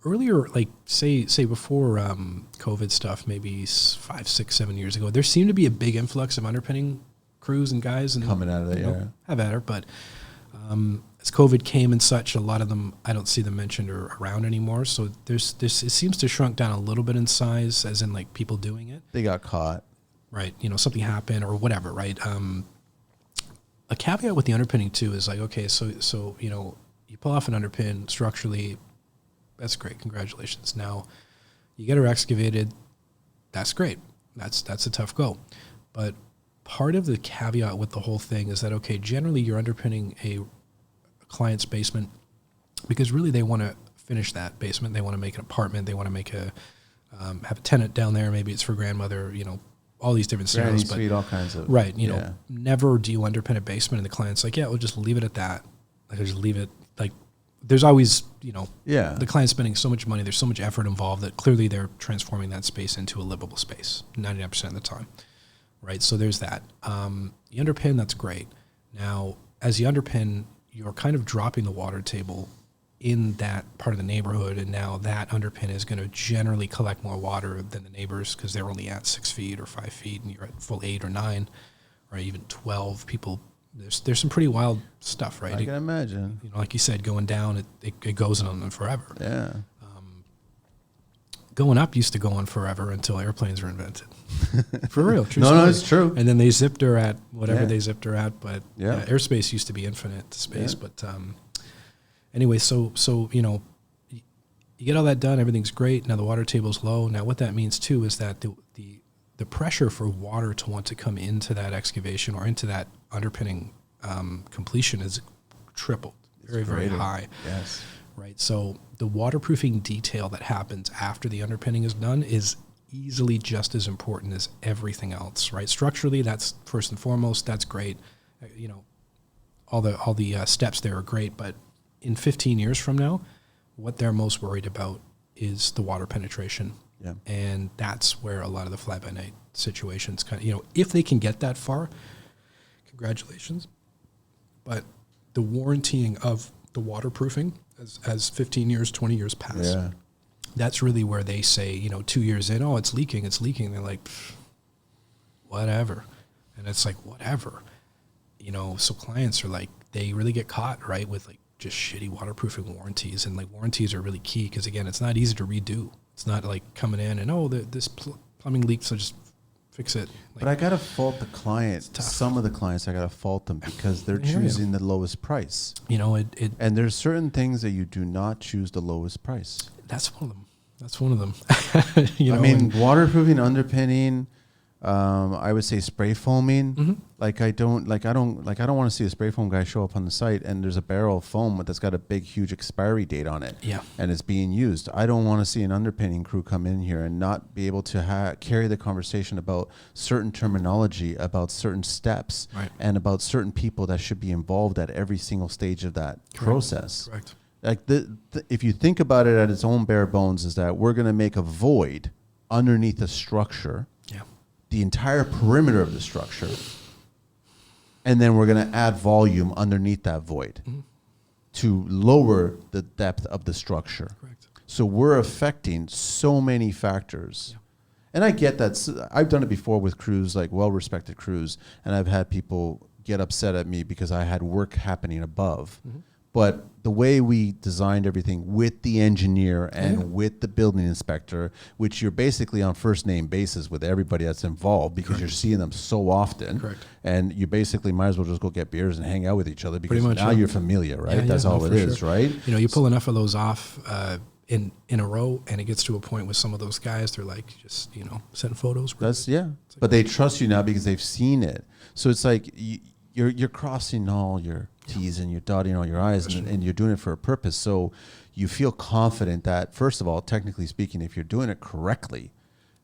earlier, like say before COVID stuff, maybe 5, 6, 7 years ago, there seemed to be a big influx of underpinning crews and guys and coming out of it. Yeah, have at her. But as COVID came and such, a lot of them I don't see them mentioned or around anymore. So there's it seems to shrunk down a little bit in size, as in like people doing it. They got caught. Right. You know, something happened or whatever. Right. A caveat with the underpinning too is like, okay, so you know, you pull off an underpin structurally, that's great, congratulations. Now you get her excavated, that's great. That's a tough go. But part of the caveat with the whole thing is that, okay, generally you're underpinning a client's basement because really they want to finish that basement. They want to make an apartment. They want to make have a tenant down there. Maybe it's for grandmother, you know, all these different scenarios. Granny suite, all kinds of. Right. You know, never do you underpin a basement and the client's like, yeah, we'll just leave it at that. Like, I'll just leave it. Like, there's always, you know, the client's spending so much money. There's so much effort involved that clearly they're transforming that space into a livable space 99% of the time. Right. So there's that. You underpin, that's great. Now, as you underpin, you're kind of dropping the water table in that part of the neighborhood, and now that underpin is going to generally collect more water than the neighbors because they're only at 6 feet or 5 feet, and you're at full 8 or 9, or even 12. People, there's some pretty wild stuff, right? I can imagine. You know, like you said, going down, it goes on them forever. Yeah. Going up used to go on forever until airplanes were invented. For real, true. No, it's true. And then they zipped her at whatever they zipped her at, but yeah, airspace used to be infinite space, but. Anyway, so you know, you get all that done, everything's great. Now the water table's low. Now what that means too is that the pressure for water to want to come into that excavation or into that underpinning completion is tripled, very high. Yes. Right. So the waterproofing detail that happens after the underpinning is done is easily just as important as everything else. Right. Structurally, that's first and foremost. That's great. You know, all the steps there are great, but in 15 years from now, what they're most worried about is the water penetration. Yeah. And that's where a lot of the fly-by-night situations kind of, you know, if they can get that far, congratulations. But the warrantying of the waterproofing as 15 years, 20 years pass, that's really where they say, you know, 2 years in, oh, it's leaking. They're like, whatever. And it's like, whatever. You know, so clients are like, they really get caught, right, with like, just shitty waterproofing warranties, and like warranties are really key because again, it's not easy to redo. It's not like coming in and this plumbing leaks, so just fix it. Like, but I gotta fault the client. Some of the clients, I gotta fault them because they're choosing the lowest price. You know, and there's certain things that you do not choose the lowest price. That's one of them. You know, I mean, waterproofing, underpinning. I would say spray foaming. Mm-hmm. I don't want to see a spray foam guy show up on the site and there's a barrel of foam that's got a big, huge expiry date on it. Yeah. And it's being used. I don't want to see an underpinning crew come in here and not be able to carry the conversation about certain terminology, about certain steps, and about certain people that should be involved at every single stage of that process. Correct. Like if you think about it at its own bare bones, is that we're going to make a void underneath a structure. Yeah. The entire perimeter of the structure, and then we're going to add volume underneath that void to lower the depth of the structure. Correct. So we're affecting so many factors. Yeah. And I get that. I've done it before with crews, like well-respected crews, and I've had people get upset at me because I had work happening above. Mm-hmm. But the way we designed everything with the engineer and with the building inspector, which you're basically on first name basis with everybody that's involved because you're seeing them so often. Correct. And you basically might as well just go get beers and hang out with each other because now you're familiar, right? That's all it is, right? You know, you pull enough of those off in a row and it gets to a point with some of those guys, they're like, just, you know, send photos. That's, but they trust you now because they've seen it. So it's like you're crossing all your T's and you're dotting all your I's, and you're doing it for a purpose. So you feel confident that, first of all, technically speaking, if you're doing it correctly,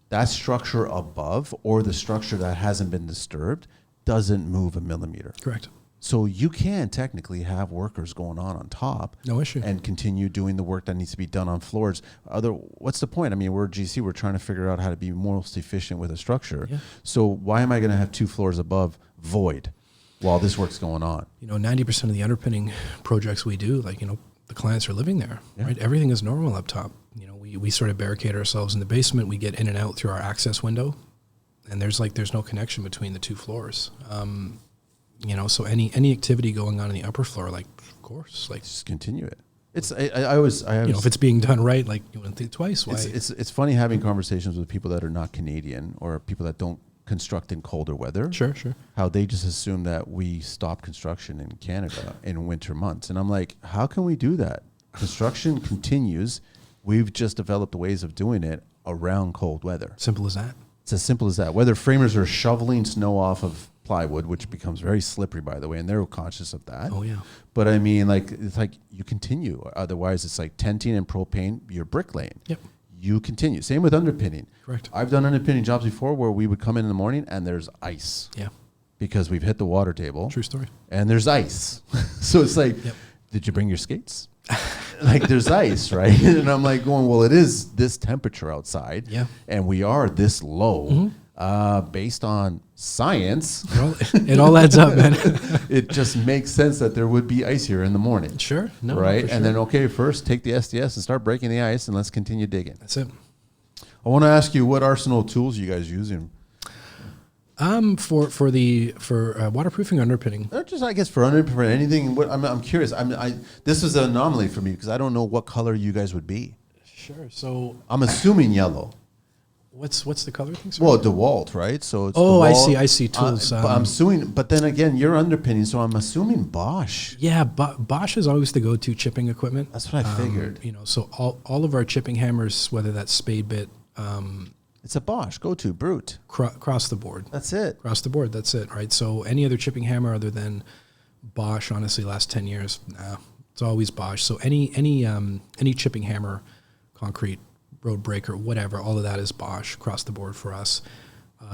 that structure above or the structure that hasn't been disturbed doesn't move a millimeter. Correct. So you can technically have workers going on top, no issue, and continue doing the work that needs to be done on floors. What's the point? I mean, we're GC. We're trying to figure out how to be most efficient with a structure. Yeah. So why am I going to have 2 floors above void while this work's going on? 90% of the underpinning projects we do, the clients are living there, right? Everything is normal up top. We sort of barricade ourselves in the basement. We get in and out through our access window, and there's no connection between the 2 floors. So any activity going on in the upper floor, of course, just continue it. I always if it's being done right, you wouldn't think twice. Why? It's funny having conversations with people that are not Canadian or people that don't construct in colder weather. Sure. How they just assume that we stop construction in Canada in winter months, and I'm like, how can we do that? Construction continues. We've just developed ways of doing it around cold weather. Simple as that. It's as simple as that. Whether framers are shoveling snow off of plywood, which becomes very slippery, by the way, and they're conscious of that. Oh, yeah. But I mean, it's you continue. Otherwise, it's like tenting and propane, you're bricklaying. Yep. You continue. Same with underpinning. Correct. I've done underpinning jobs before where we would come in the morning and there's ice. Yeah. Because we've hit the water table. True story. And there's ice. So it's like, did you bring your skates? There's ice, right? And I'm going, well, it is this temperature outside. Yeah. And we are this low. Based on science. It all adds up, man. It just makes sense that there would be ice here in the morning. Sure. No, right? And then, first take the SDS and start breaking the ice, and let's continue digging. That's it. I want to ask you, what arsenal of tools you guys using? For waterproofing underpinning. Just, I guess, for underpinning anything. I'm curious. This is an anomaly for me because I don't know what color you guys would be. Sure. So I'm assuming yellow. What's the color thing? Well, DeWalt, right? So it's DeWalt. I see tools. But then again, you're underpinning, so I'm assuming Bosch. Yeah, Bosch is always the go-to chipping equipment. That's what I figured. So all of our chipping hammers, whether that's spade bit, it's a Bosch go-to brute across the board. That's it. Across the board, that's it, right? So any other chipping hammer other than Bosch, honestly, last 10 years, it's always Bosch. So any chipping hammer, concrete, road breaker, whatever, all of that is Bosch across the board for us.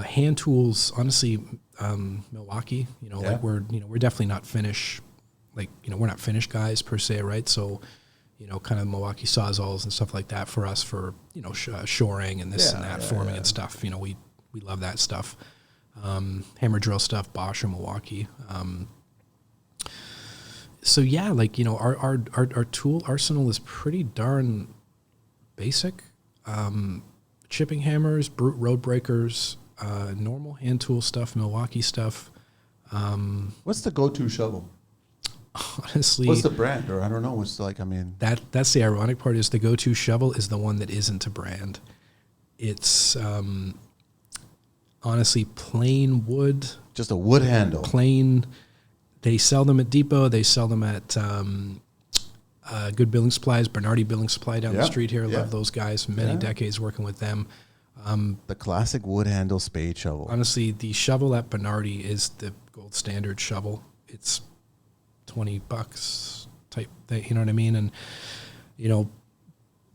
Hand tools, honestly, Milwaukee. We're definitely not Finnish. We're not Finnish guys per se, right? So, kind of Milwaukee Sawzalls and stuff like that for us for shoring and this and that, forming and stuff. We love that stuff. Hammer drill stuff, Bosch or Milwaukee. Our tool arsenal is pretty darn basic. Chipping hammers, brute road breakers, normal hand tool stuff, Milwaukee stuff. What's the go-to shovel? Honestly, what's the brand? Or I don't know. That's the ironic part is the go-to shovel is the one that isn't a brand. It's honestly plain wood. Just a wood handle. Plain. They sell them at Depot. They sell them at Good Building Supplies, Bernardi Building Supply down the street here. Love those guys. Many decades working with them. The classic wood handle spade shovel. Honestly, the shovel at Bernardi is the gold standard shovel. It's $20 type thing. You know what I mean? And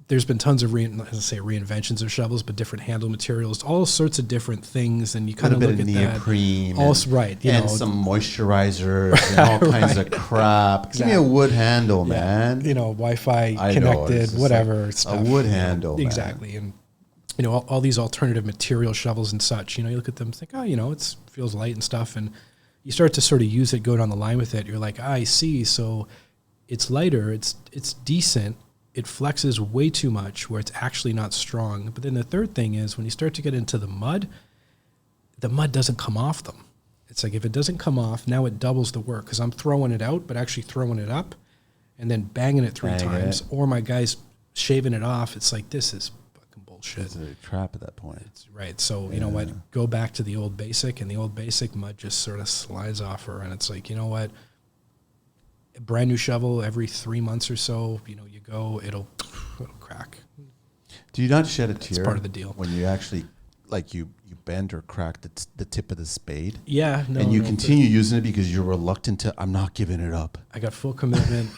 there's been tons of reinventions of shovels, but different handle materials, all sorts of different things, and you kind of look at neoprene that. Also, right, and some moisturizers and all kinds of crap. Exactly. Give me a wood handle, man. Wi-Fi connected, whatever stuff. A wood handle, exactly. And all these alternative material shovels and such. You look at them, think, it feels light and stuff, and you start to sort of use it, go down the line with it. You're like, I see. So it's lighter. It's decent. It flexes way too much where it's actually not strong. But then the third thing is when you start to get into the mud doesn't come off them. It's like if it doesn't come off, now it doubles the work because I'm throwing it out, but actually throwing it up and then banging it three times. Or my guy's shaving it off. It's like, this is fucking bullshit. It's a trap at that point. It's right. So, you know what? Go back to the old basic, and the old basic mud just sort of slides off her. And it's like, you know what? A brand new shovel every 3 months or so, you go, it'll crack. Do you not shed a tear? It's part of the deal. When you actually like you bend or crack the tip of the spade. Yeah, no, and you continue using it because you're reluctant to. I'm not giving it up. I got full commitment,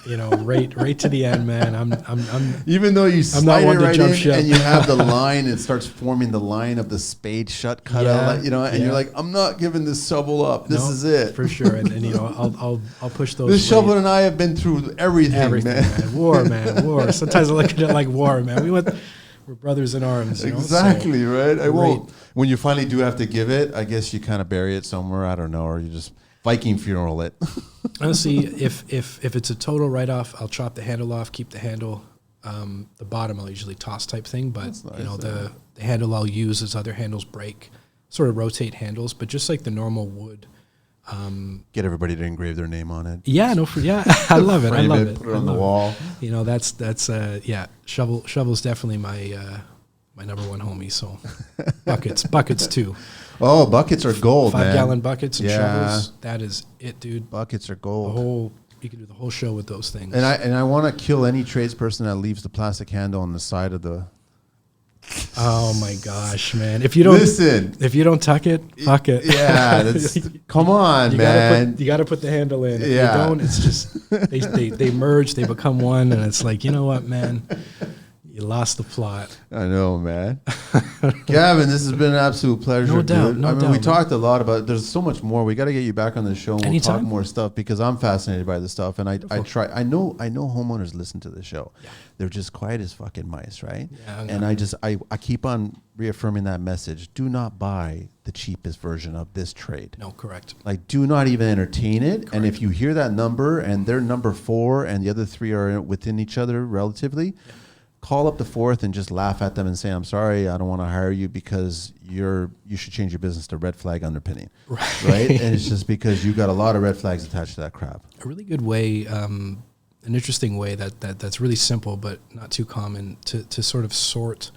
right to the end, man. I'm even though you I'm not slide one it to right jump in ship. and you have the line, it starts forming the line of the spade shut cut out, and you're like, I'm not giving this shovel up. This is it for sure. And I'll push those. This shovel and I have been through everything, man. War. Sometimes I look at it like war, man. We're brothers in arms. Exactly, right? I won't. When you finally do have to give it, I guess you kind of bury it somewhere. I don't know, or you just Viking funeral it. Honestly, if it's a total write-off, I'll chop the handle off, keep the handle. The bottom I'll usually toss type thing, but nice, the handle I'll use as other handles break, sort of rotate handles, but just like the normal wood. Get everybody to engrave their name on it. Yeah, I love it. I love it. Put it on the wall. That's shovel's definitely my number one homie. So buckets too. Oh, buckets are gold, 5 man. 5-gallon buckets and shovels. That is it, dude. Buckets are gold. You can do the whole show with those things. And I want to kill any tradesperson that leaves the plastic handle on the side of the. Oh my gosh, man! If you don't tuck it, fuck it. Yeah, come on, man. You got to put the handle in. If you Yeah. don't, it's just they merge, they become one, and it's like, you know what, man. You lost the plot. I know, man. Gavin, this has been an absolute pleasure. No doubt. Dude. No I mean, doubt, we man. talked a lot about. There's so much more. We got to get you back on the show and Anytime. we'll talk more stuff because I'm fascinated by this stuff. And I try. I know homeowners listen to the show. Yeah. They're just quiet as fucking mice, right? Yeah, and I keep on reaffirming that message. Do not buy the cheapest version of this trade. No, correct. Like, do not even entertain it. Correct. And if you hear that number and they're number 4 and the other 3 are within each other relatively. Yeah. Call up the 4th and just laugh at them and say, I'm sorry, I don't want to hire you because you should change your business to red flag underpinning. Right? And it's just because you got a lot of red flags attached to that crap. A really good way, an interesting way that's really simple but not too common to sort of sort,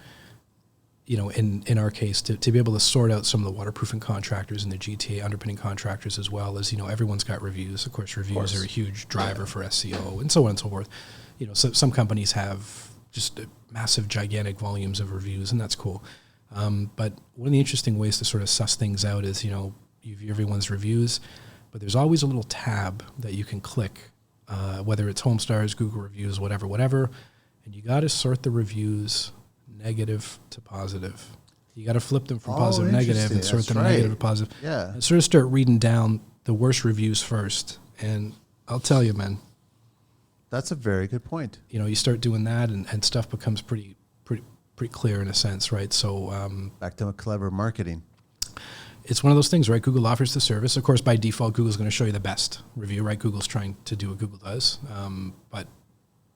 in our case, to be able to sort out some of the waterproofing contractors and the GTA underpinning contractors as well as, everyone's got reviews. Of course, reviews are a huge driver for SEO and so on and so forth. So some companies have just massive, gigantic volumes of reviews, and that's cool. But one of the interesting ways to sort of suss things out is, you view everyone's reviews, but there's always a little tab that you can click, whether it's Homestars, Google reviews, whatever, and you got to sort the reviews negative to positive. You got to flip them from positive to negative and sort them negative to positive. Yeah. And sort of start reading down the worst reviews first. And I'll tell you, man, that's a very good point. You start doing that and stuff becomes pretty clear in a sense, right? So back to clever marketing. It's one of those things, right? Google offers the service. Of course, by default, Google's going to show you the best review, right? Google's trying to do what Google does. But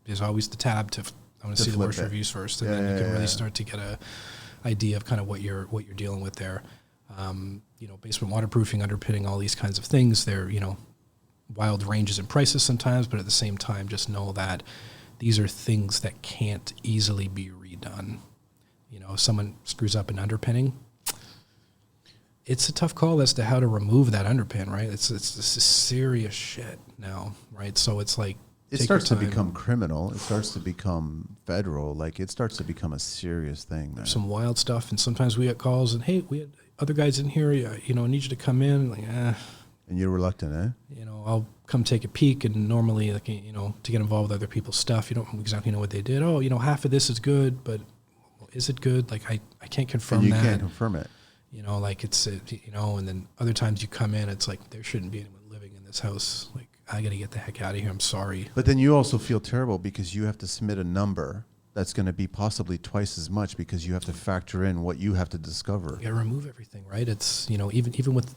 there's always the tab I want to see the worst reviews first. And then you can really start to get a idea of kind of what you're dealing with there. Basement waterproofing, underpinning, all these kinds of things. They're, wild ranges in prices sometimes, but at the same time, just know that these are things that can't easily be redone. If someone screws up an underpinning, it's a tough call as to how to remove that underpin, right? It's serious shit now, right? So it's like it starts to become criminal. It starts to become federal. Like it starts to become a serious thing. There's some wild stuff, and sometimes we get calls and, hey, we had other guys in here. I need you to come in. Like, and you're reluctant, eh? I'll come take a peek, and normally, like, to get involved with other people's stuff, you don't exactly know what they did. Oh, half of this is good, but is it good? Like, I can't confirm that. You can't confirm it. Like it's, and then other times you come in, it's like, there shouldn't be anyone living in this house. Like, I got to get the heck out of here. I'm sorry. But then you also feel terrible because you have to submit a number that's going to be possibly twice as much because you have to factor in what you have to discover. You got to remove everything, right? It's, even with,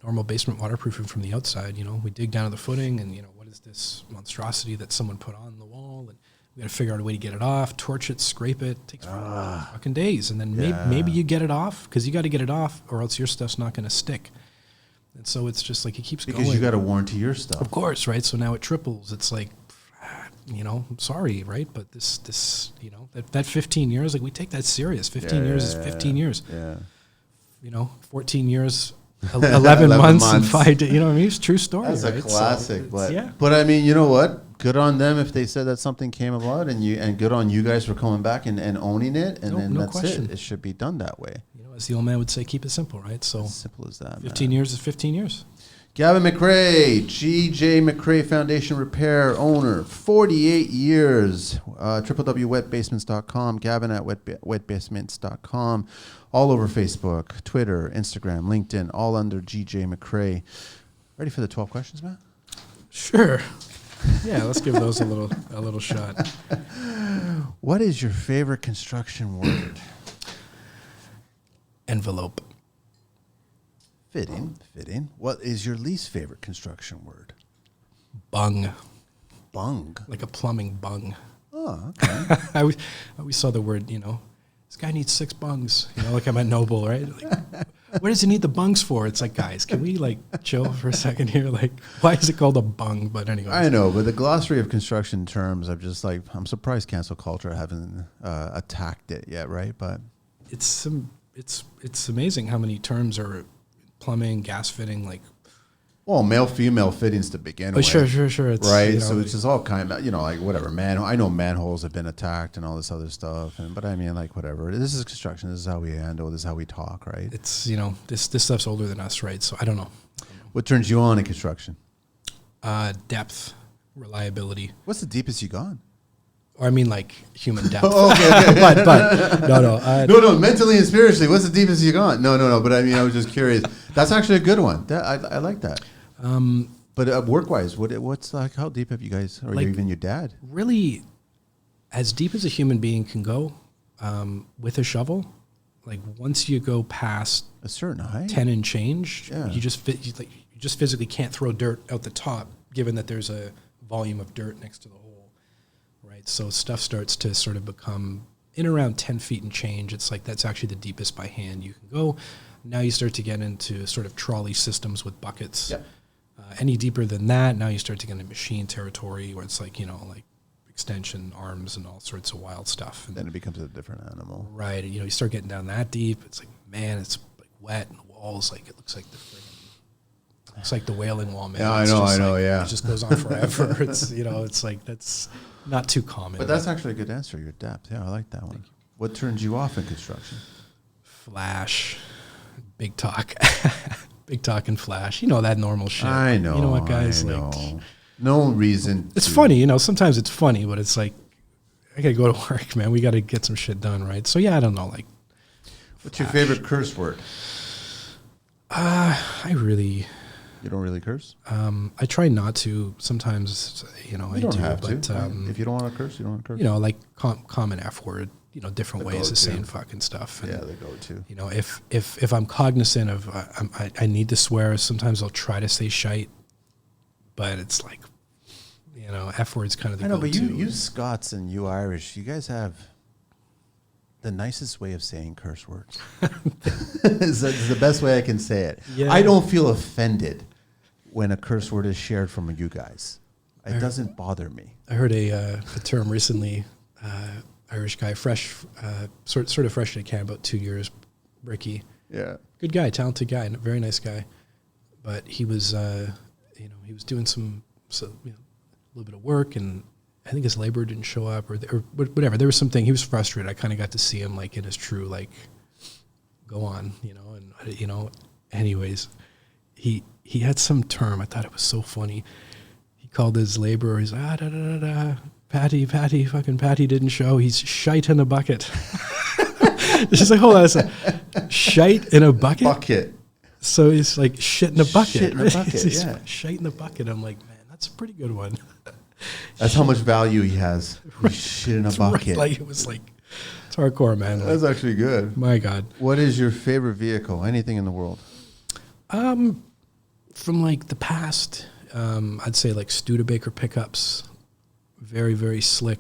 normal basement waterproofing from the outside, we dig down to the footing and, what is this monstrosity that someone put on the wall? And we got to figure out a way to get it off, torch it, scrape it. It takes fucking days. And then maybe you get it off because you got to get it off or else your stuff's not going to stick. And so it's just like it keeps going. Because you got to warranty your stuff. Of course, right? So now it triples. It's like, I'm sorry, right? But this that 15 years, like we take that serious. 15 years is 15 years. Yeah. 14 years, 11 months and 5 days. It's a true story. That's right? a classic. So but I mean, you know what? Good on them if they said that something came about and good on you guys for coming back and owning it. And then that's question. it. It should be done that way. as the old man would say, keep it simple, right? So As simple as that, 15 years is 15 years. Gavin MacRae, GJ MacRae Foundation Repair owner, 48 years. www.wetbasements.com, Gavin at wetbasements.com. All over Facebook, Twitter, Instagram, LinkedIn, all under GJ MacRae. Ready for the 12 questions, man? Sure. Yeah, let's give those a little shot. What is your favorite construction word? Envelope. Fitting. What is your least favorite construction word? Bung. Bung. Like a plumbing bung. Oh, okay. I always saw the word, this guy needs 6 bungs, like I'm at Noble, right? Like, what does he need the bungs for? It's like, guys, can we chill for a second here? Like, why is it called a bung? But anyway. I know, but the glossary of construction terms, I'm surprised cancel culture hasn't attacked it yet, right? But it's amazing how many terms are plumbing, gas fitting, well, male, female fittings to begin with. Sure. It's, right. So it's just all kind of, whatever. I know manholes have been attacked and all this other stuff. But I mean, whatever. This is construction. This is how we handle. This is how we talk, right? It's, this stuff's older than us, right? So I don't know. What turns you on in construction? Depth, reliability. What's the deepest you gone? Or I mean, human depth. Okay. but no. No, mentally and spiritually, what's the deepest you gone? No. But I mean, I was just curious. That's actually a good one. I like that. But work-wise, what's how deep have you guys, or even your dad? Really, as deep as a human being can go with a shovel. Once you go past a certain height, 10 and change, yeah. you just physically can't throw dirt out the top, given that there's a volume of dirt next to the hole. Right, so stuff starts to sort of become in around 10 feet and change. It's that's actually the deepest by hand you can go. Now you start to get into sort of trolley systems with buckets. Yep. Any deeper than that, now you start to get into machine territory where it's extension arms and all sorts of wild stuff. And then it becomes a different animal. Right, and you start getting down that deep. It's man, it's wet and the walls it looks like the friggin'. It's like the Wailing Wall, man. Yeah, I know, yeah. It just goes on forever. It's that's not too common. But that's actually a good answer, your depth. Yeah, I like that one. What turns you off in construction? Flash, big talk. Big talk and flash. That normal shit. I know. You know what, guys? No reason. It's funny, sometimes it's funny, but it's I gotta go to work, man. We gotta get some shit done, right? So yeah, I don't know, What's your favorite curse word? You don't really curse? I try not to. Sometimes, I don't do. Have but, to. If you don't want to curse, you don't want to curse. Common F word, different ways of saying fucking stuff. And, yeah, they go to. If I'm cognizant of, I need to swear, sometimes I'll try to say shite, but it's F word's kind of the go-to. But you Scots and you Irish, you guys have the nicest way of saying curse words. It's the best way I can say it. Yeah. I don't feel offended when a curse word is shared from you guys. It doesn't bother me. I heard a term recently, Irish guy, fresh, sort of fresh in Canada, about 2 years, Ricky. Yeah. Good guy, talented guy, and a very nice guy. But he was, he was doing a little bit of work, and I think his labor didn't show up or whatever. There was something, he was frustrated. I kind of got to see him in his true, go on, and, anyways, he had some term. I thought it was so funny. He called his laborer. He's Patty, fucking Patty didn't show. He's shite in a bucket. She's hold on a second. Shite in a bucket? Bucket. So he's shit in a bucket. Shit in a bucket, He's yeah. Shite in a bucket. I'm man, that's a pretty good one. That's how much value he has. Right. Shit in a bucket. Right. It's hardcore, man. That's actually good. My God. What is your favorite vehicle? Anything in the world? From the past, I'd say Studebaker pickups. Very, very slick.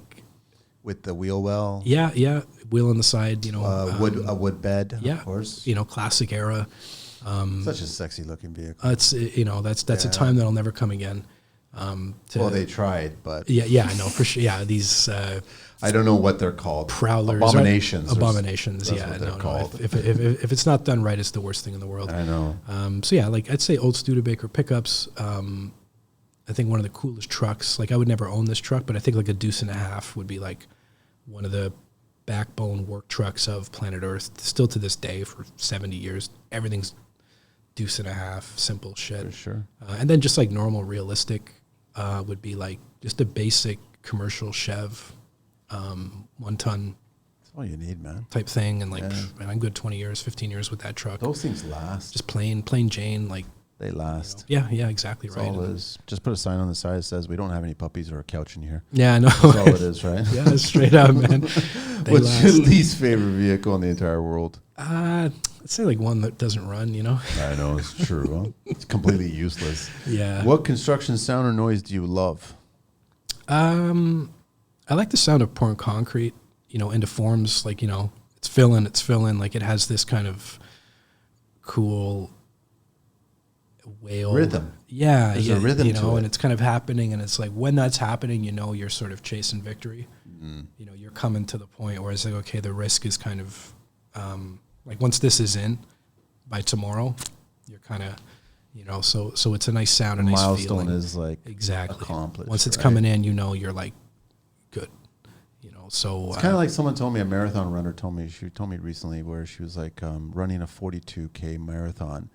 With the wheel well? Yeah. Wheel on the side, a wood bed, of course. Classic era. Such a sexy looking vehicle. It's that's a time that'll never come again. They tried, but yeah, I know for sure. Yeah, these I don't know what they're called. Prowlers, abominations. Abominations. That's Yeah, what they're called. If it's not done right, it's the worst thing in the world. I know. So yeah, I'd say old Studebaker pickups. I think one of the coolest trucks. I would never own this truck, but I think a deuce and a half would be one of the backbone work trucks of planet Earth. Still to this day, for 70 years, everything's deuce and a half, simple shit. For sure. And then just like normal, realistic would be like just a basic commercial Chev, 1 ton That's all you need, man. type thing. And like, man, I'm good 20 years, 15 years with that truck. Those things last. Just plain Jane, like. They last. Yeah, exactly. That's right. all it is. Just put a sign on the side that says, we don't have any puppies or a couch in here. Yeah, I know. That's all it is, right? Yeah, straight up, man. What's your least favorite vehicle in the entire world? I'd say like one that doesn't run, you know? I know, it's true. Huh? It's completely useless. Yeah. What construction sound or noise do you love? I like the sound of pouring concrete, you know, into forms. Like, you know, it's filling. Like it has this kind of cool wail Rhythm. Yeah. There's a rhythm you know, to it. and it's kind of happening. And it's like when that's happening, you know, you're sort of chasing victory. You know, you're coming to the point where it's like, okay, the risk is kind of like once this is in by tomorrow, you're kind of, you know, so it's a nice sound, a nice Milestone feeling. is like Exactly. accomplished. Once it's right? coming in, you know, you're like good, you know, so It's kind of like someone told me, a marathon runner told me recently where she was like, running a 42K marathon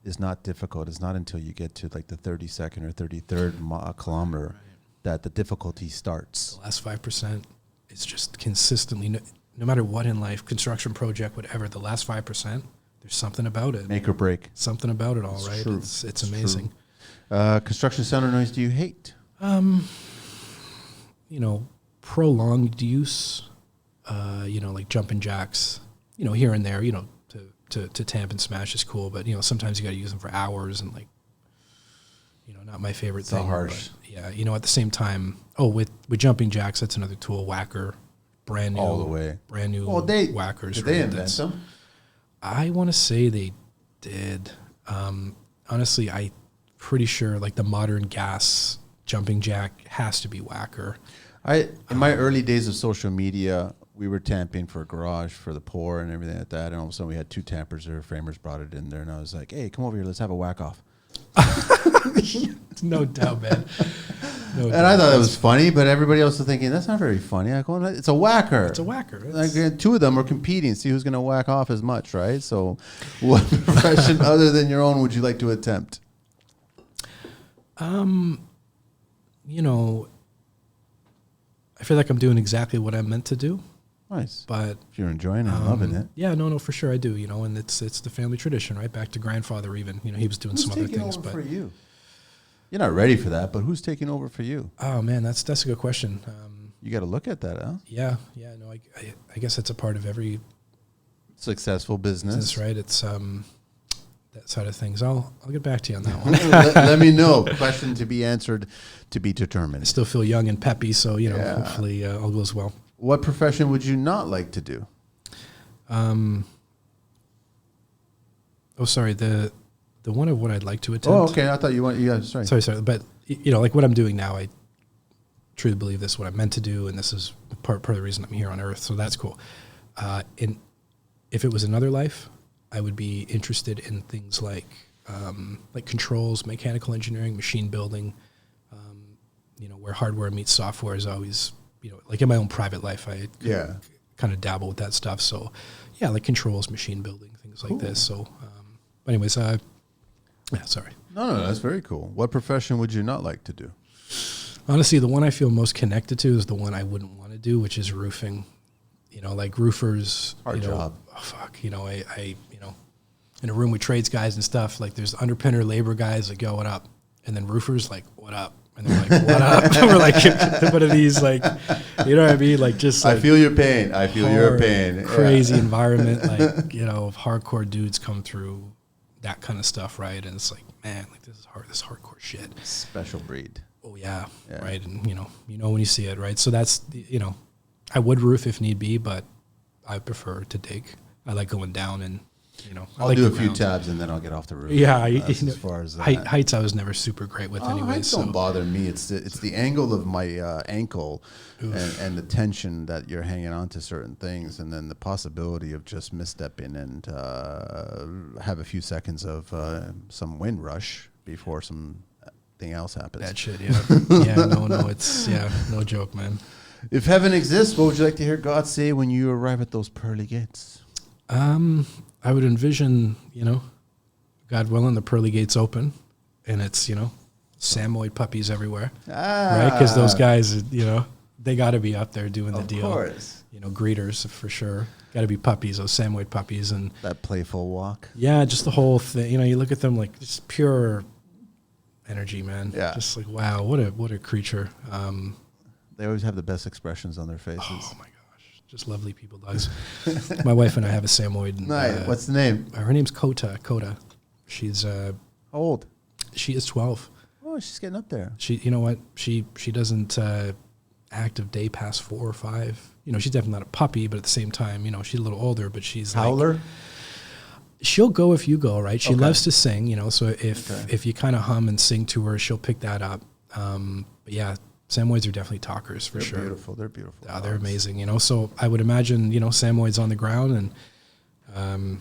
is not difficult. It's not until you get to like the 32nd or 33rd kilometer that the difficulty starts. the last 5% is just consistently, no matter what in life, construction project, whatever, the last 5%, there's something about it. Make or break. Something about it all, It's right? true. It's amazing. Construction sound or noise do you hate? You know, prolonged use, you know, like jumping jacks, you know, here and there, you know, to tamp and smash is cool, but, you know, sometimes you got to use them for hours and, like, you know, not my favorite So thing. harsh. But yeah, you know, at the same time, with jumping jacks, that's another tool, whacker, brand new. All the way. Brand new whackers. Did they right? invent them? I want to say they did. Honestly, I'm pretty sure, like, the modern gas jumping jack has to be whacker. In my early days of social media, we were tamping for a garage for the poor and everything like that. And all of a sudden we had 2 tampers there. Framers brought it in there. And I was like, hey, come over here. Let's have a whack off. No doubt, man. And I thought it was funny, but everybody else was thinking, that's not very funny. I go, it's a whacker. It's a whacker. Like 2 of them are competing, see who's going to whack off as much, right? So what profession other than your own would you like to attempt? You know, I feel like I'm doing exactly what I'm meant to do. Nice. But if you're enjoying it and loving it. yeah, no, for sure I do. You know, and it's the family tradition, right? Back to grandfather, even. You know, he was doing some other things, over but for you? You're not ready for that, but who's taking over for you? oh man, that's a good question. You got to look at that, huh? Yeah, no, I guess that's a part of every Successful business. business, right? It's that side of things. I'll get back to you on that one. let me know. Question to be answered, to be I determined. still feel young and peppy, so you know, Yeah. hopefully all goes well. What profession would you not like to do? Oh, sorry, the one of what I'd like to attempt. Oh, okay. I thought you want. Yeah, sorry. Sorry, but you know, like what I'm doing now, I truly believe this is what I'm meant to do, and this is part of the reason I'm here on Earth. So that's cool. And if it was another life, I would be interested in things like controls, mechanical engineering, machine building. You know, where hardware meets software is always, you know, like in my own private life, I kind of dabble with that stuff. So yeah, like controls, machine building, things like this. So, but anyways, yeah, sorry. No, that's very cool. What profession would you not like to do? Honestly, the one I feel most connected to is the one I wouldn't want to do, which is roofing. You know, like roofers. Hard you know, job. Oh, fuck. You know, I you know, in a room with trades guys and stuff, like there's underpinner labor guys that go, what up? And then roofers like, what up? And they're like, what up? We're like, what are these, like, you know what I mean? Like, just like I feel your pain. I feel your pain. Crazy environment. Like, you know, hardcore dudes come through that kind of stuff, right? And it's like, man, like this is hard. This is hardcore shit. Special breed. Oh yeah, right. And you know when you see it, right? So that's, you know, I would roof if need be, but I prefer to dig. I like going down and, you know, I'll like do a the few ground. tabs and then I'll get off the roof. Yeah, That's you know, as far as that. heights I was never super great with anyway. Heights So don't bother me. It's the angle of my ankle and the tension that you're hanging on to certain things, and then the possibility of just misstepping and have a few seconds of some wind rush before something else happens. that shit, yeah, yeah, no, it's no joke, man. If heaven exists, what would you like to hear God say when you arrive at those pearly gates? I would envision, God willing, the pearly gates open, and it's, Samoyed puppies everywhere, right? Because those guys, they got to be up there doing the deal. Of course. Greeters for sure. Got to be puppies, those Samoyed puppies, and that playful walk. Yeah, just the whole thing. You look at them like just pure energy, man. Yeah. Just like, wow, what a creature. They always have the best expressions on their faces. Oh my gosh, just lovely people, dogs. My wife and I have a Samoyed. Nice. What's the name? Her name's Coda. She's how old? She is 12. Oh, she's getting up there. You know what? She doesn't active day past 4 or 5. She's definitely not a puppy, but at the same time, she's a little older, but she's howler. Like, she'll go if you go, right? She loves to sing, so if you kind of hum and sing to her, she'll pick that up. But yeah, Samoyeds are definitely talkers for sure. They're beautiful. Yeah, they're amazing, so I would imagine, Samoyeds on the ground and,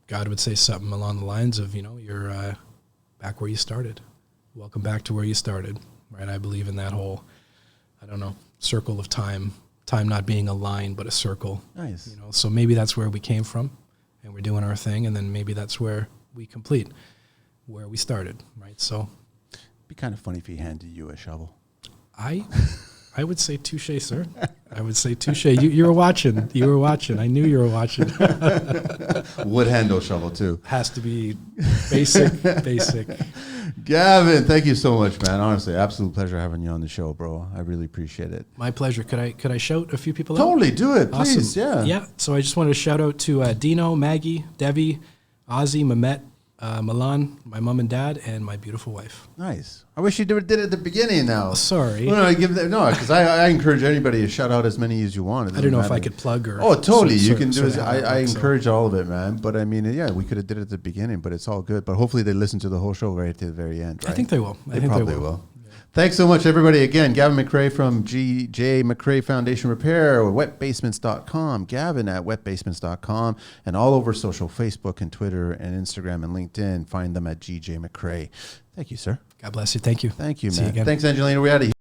God would say something along the lines of, you're back where you started. Welcome back to where you started, right? I believe in that whole, circle of time not being a line, but a circle. Nice. So maybe that's where we came from and we're doing our thing. And then maybe that's where we complete where we started, right? So it'd be kind of funny if he handed you a shovel. I would say touche, sir. I would say touche. You were watching. I knew you were watching. Wood handle shovel too. Has to be basic. Gavin, thank you so much, man. Honestly, absolute pleasure having you on the show, bro. I really appreciate it. My pleasure. Could I shout a few people out? Totally, do it, please. Awesome. Yeah. Yeah. So I just wanted to shout out to Dino, Maggie, Debbie, Ozzy, Mehmet, Milan, my mom and dad, and my beautiful wife. Nice. I wish you did it at the beginning now. Sorry. Well, no, because I encourage anybody to shout out as many as you want. I don't know if I could plug or. Oh, totally. You can do it. I encourage all of it, man. But I mean, yeah, we could have did it at the beginning, but it's all good. But hopefully they listen to the whole show right to the very end, right? I think they will. They probably will. Thanks so much, everybody. Again, Gavin MacRae from GJ MacRae Foundation Repair, or wetbasements.com. Gavin at wetbasements.com, and all over social, Facebook and Twitter and Instagram and LinkedIn. Find them at GJ MacRae. Thank you, sir. God bless you. Thank you. Thank you, See you man. again. Thanks, Angelina. We're out of here.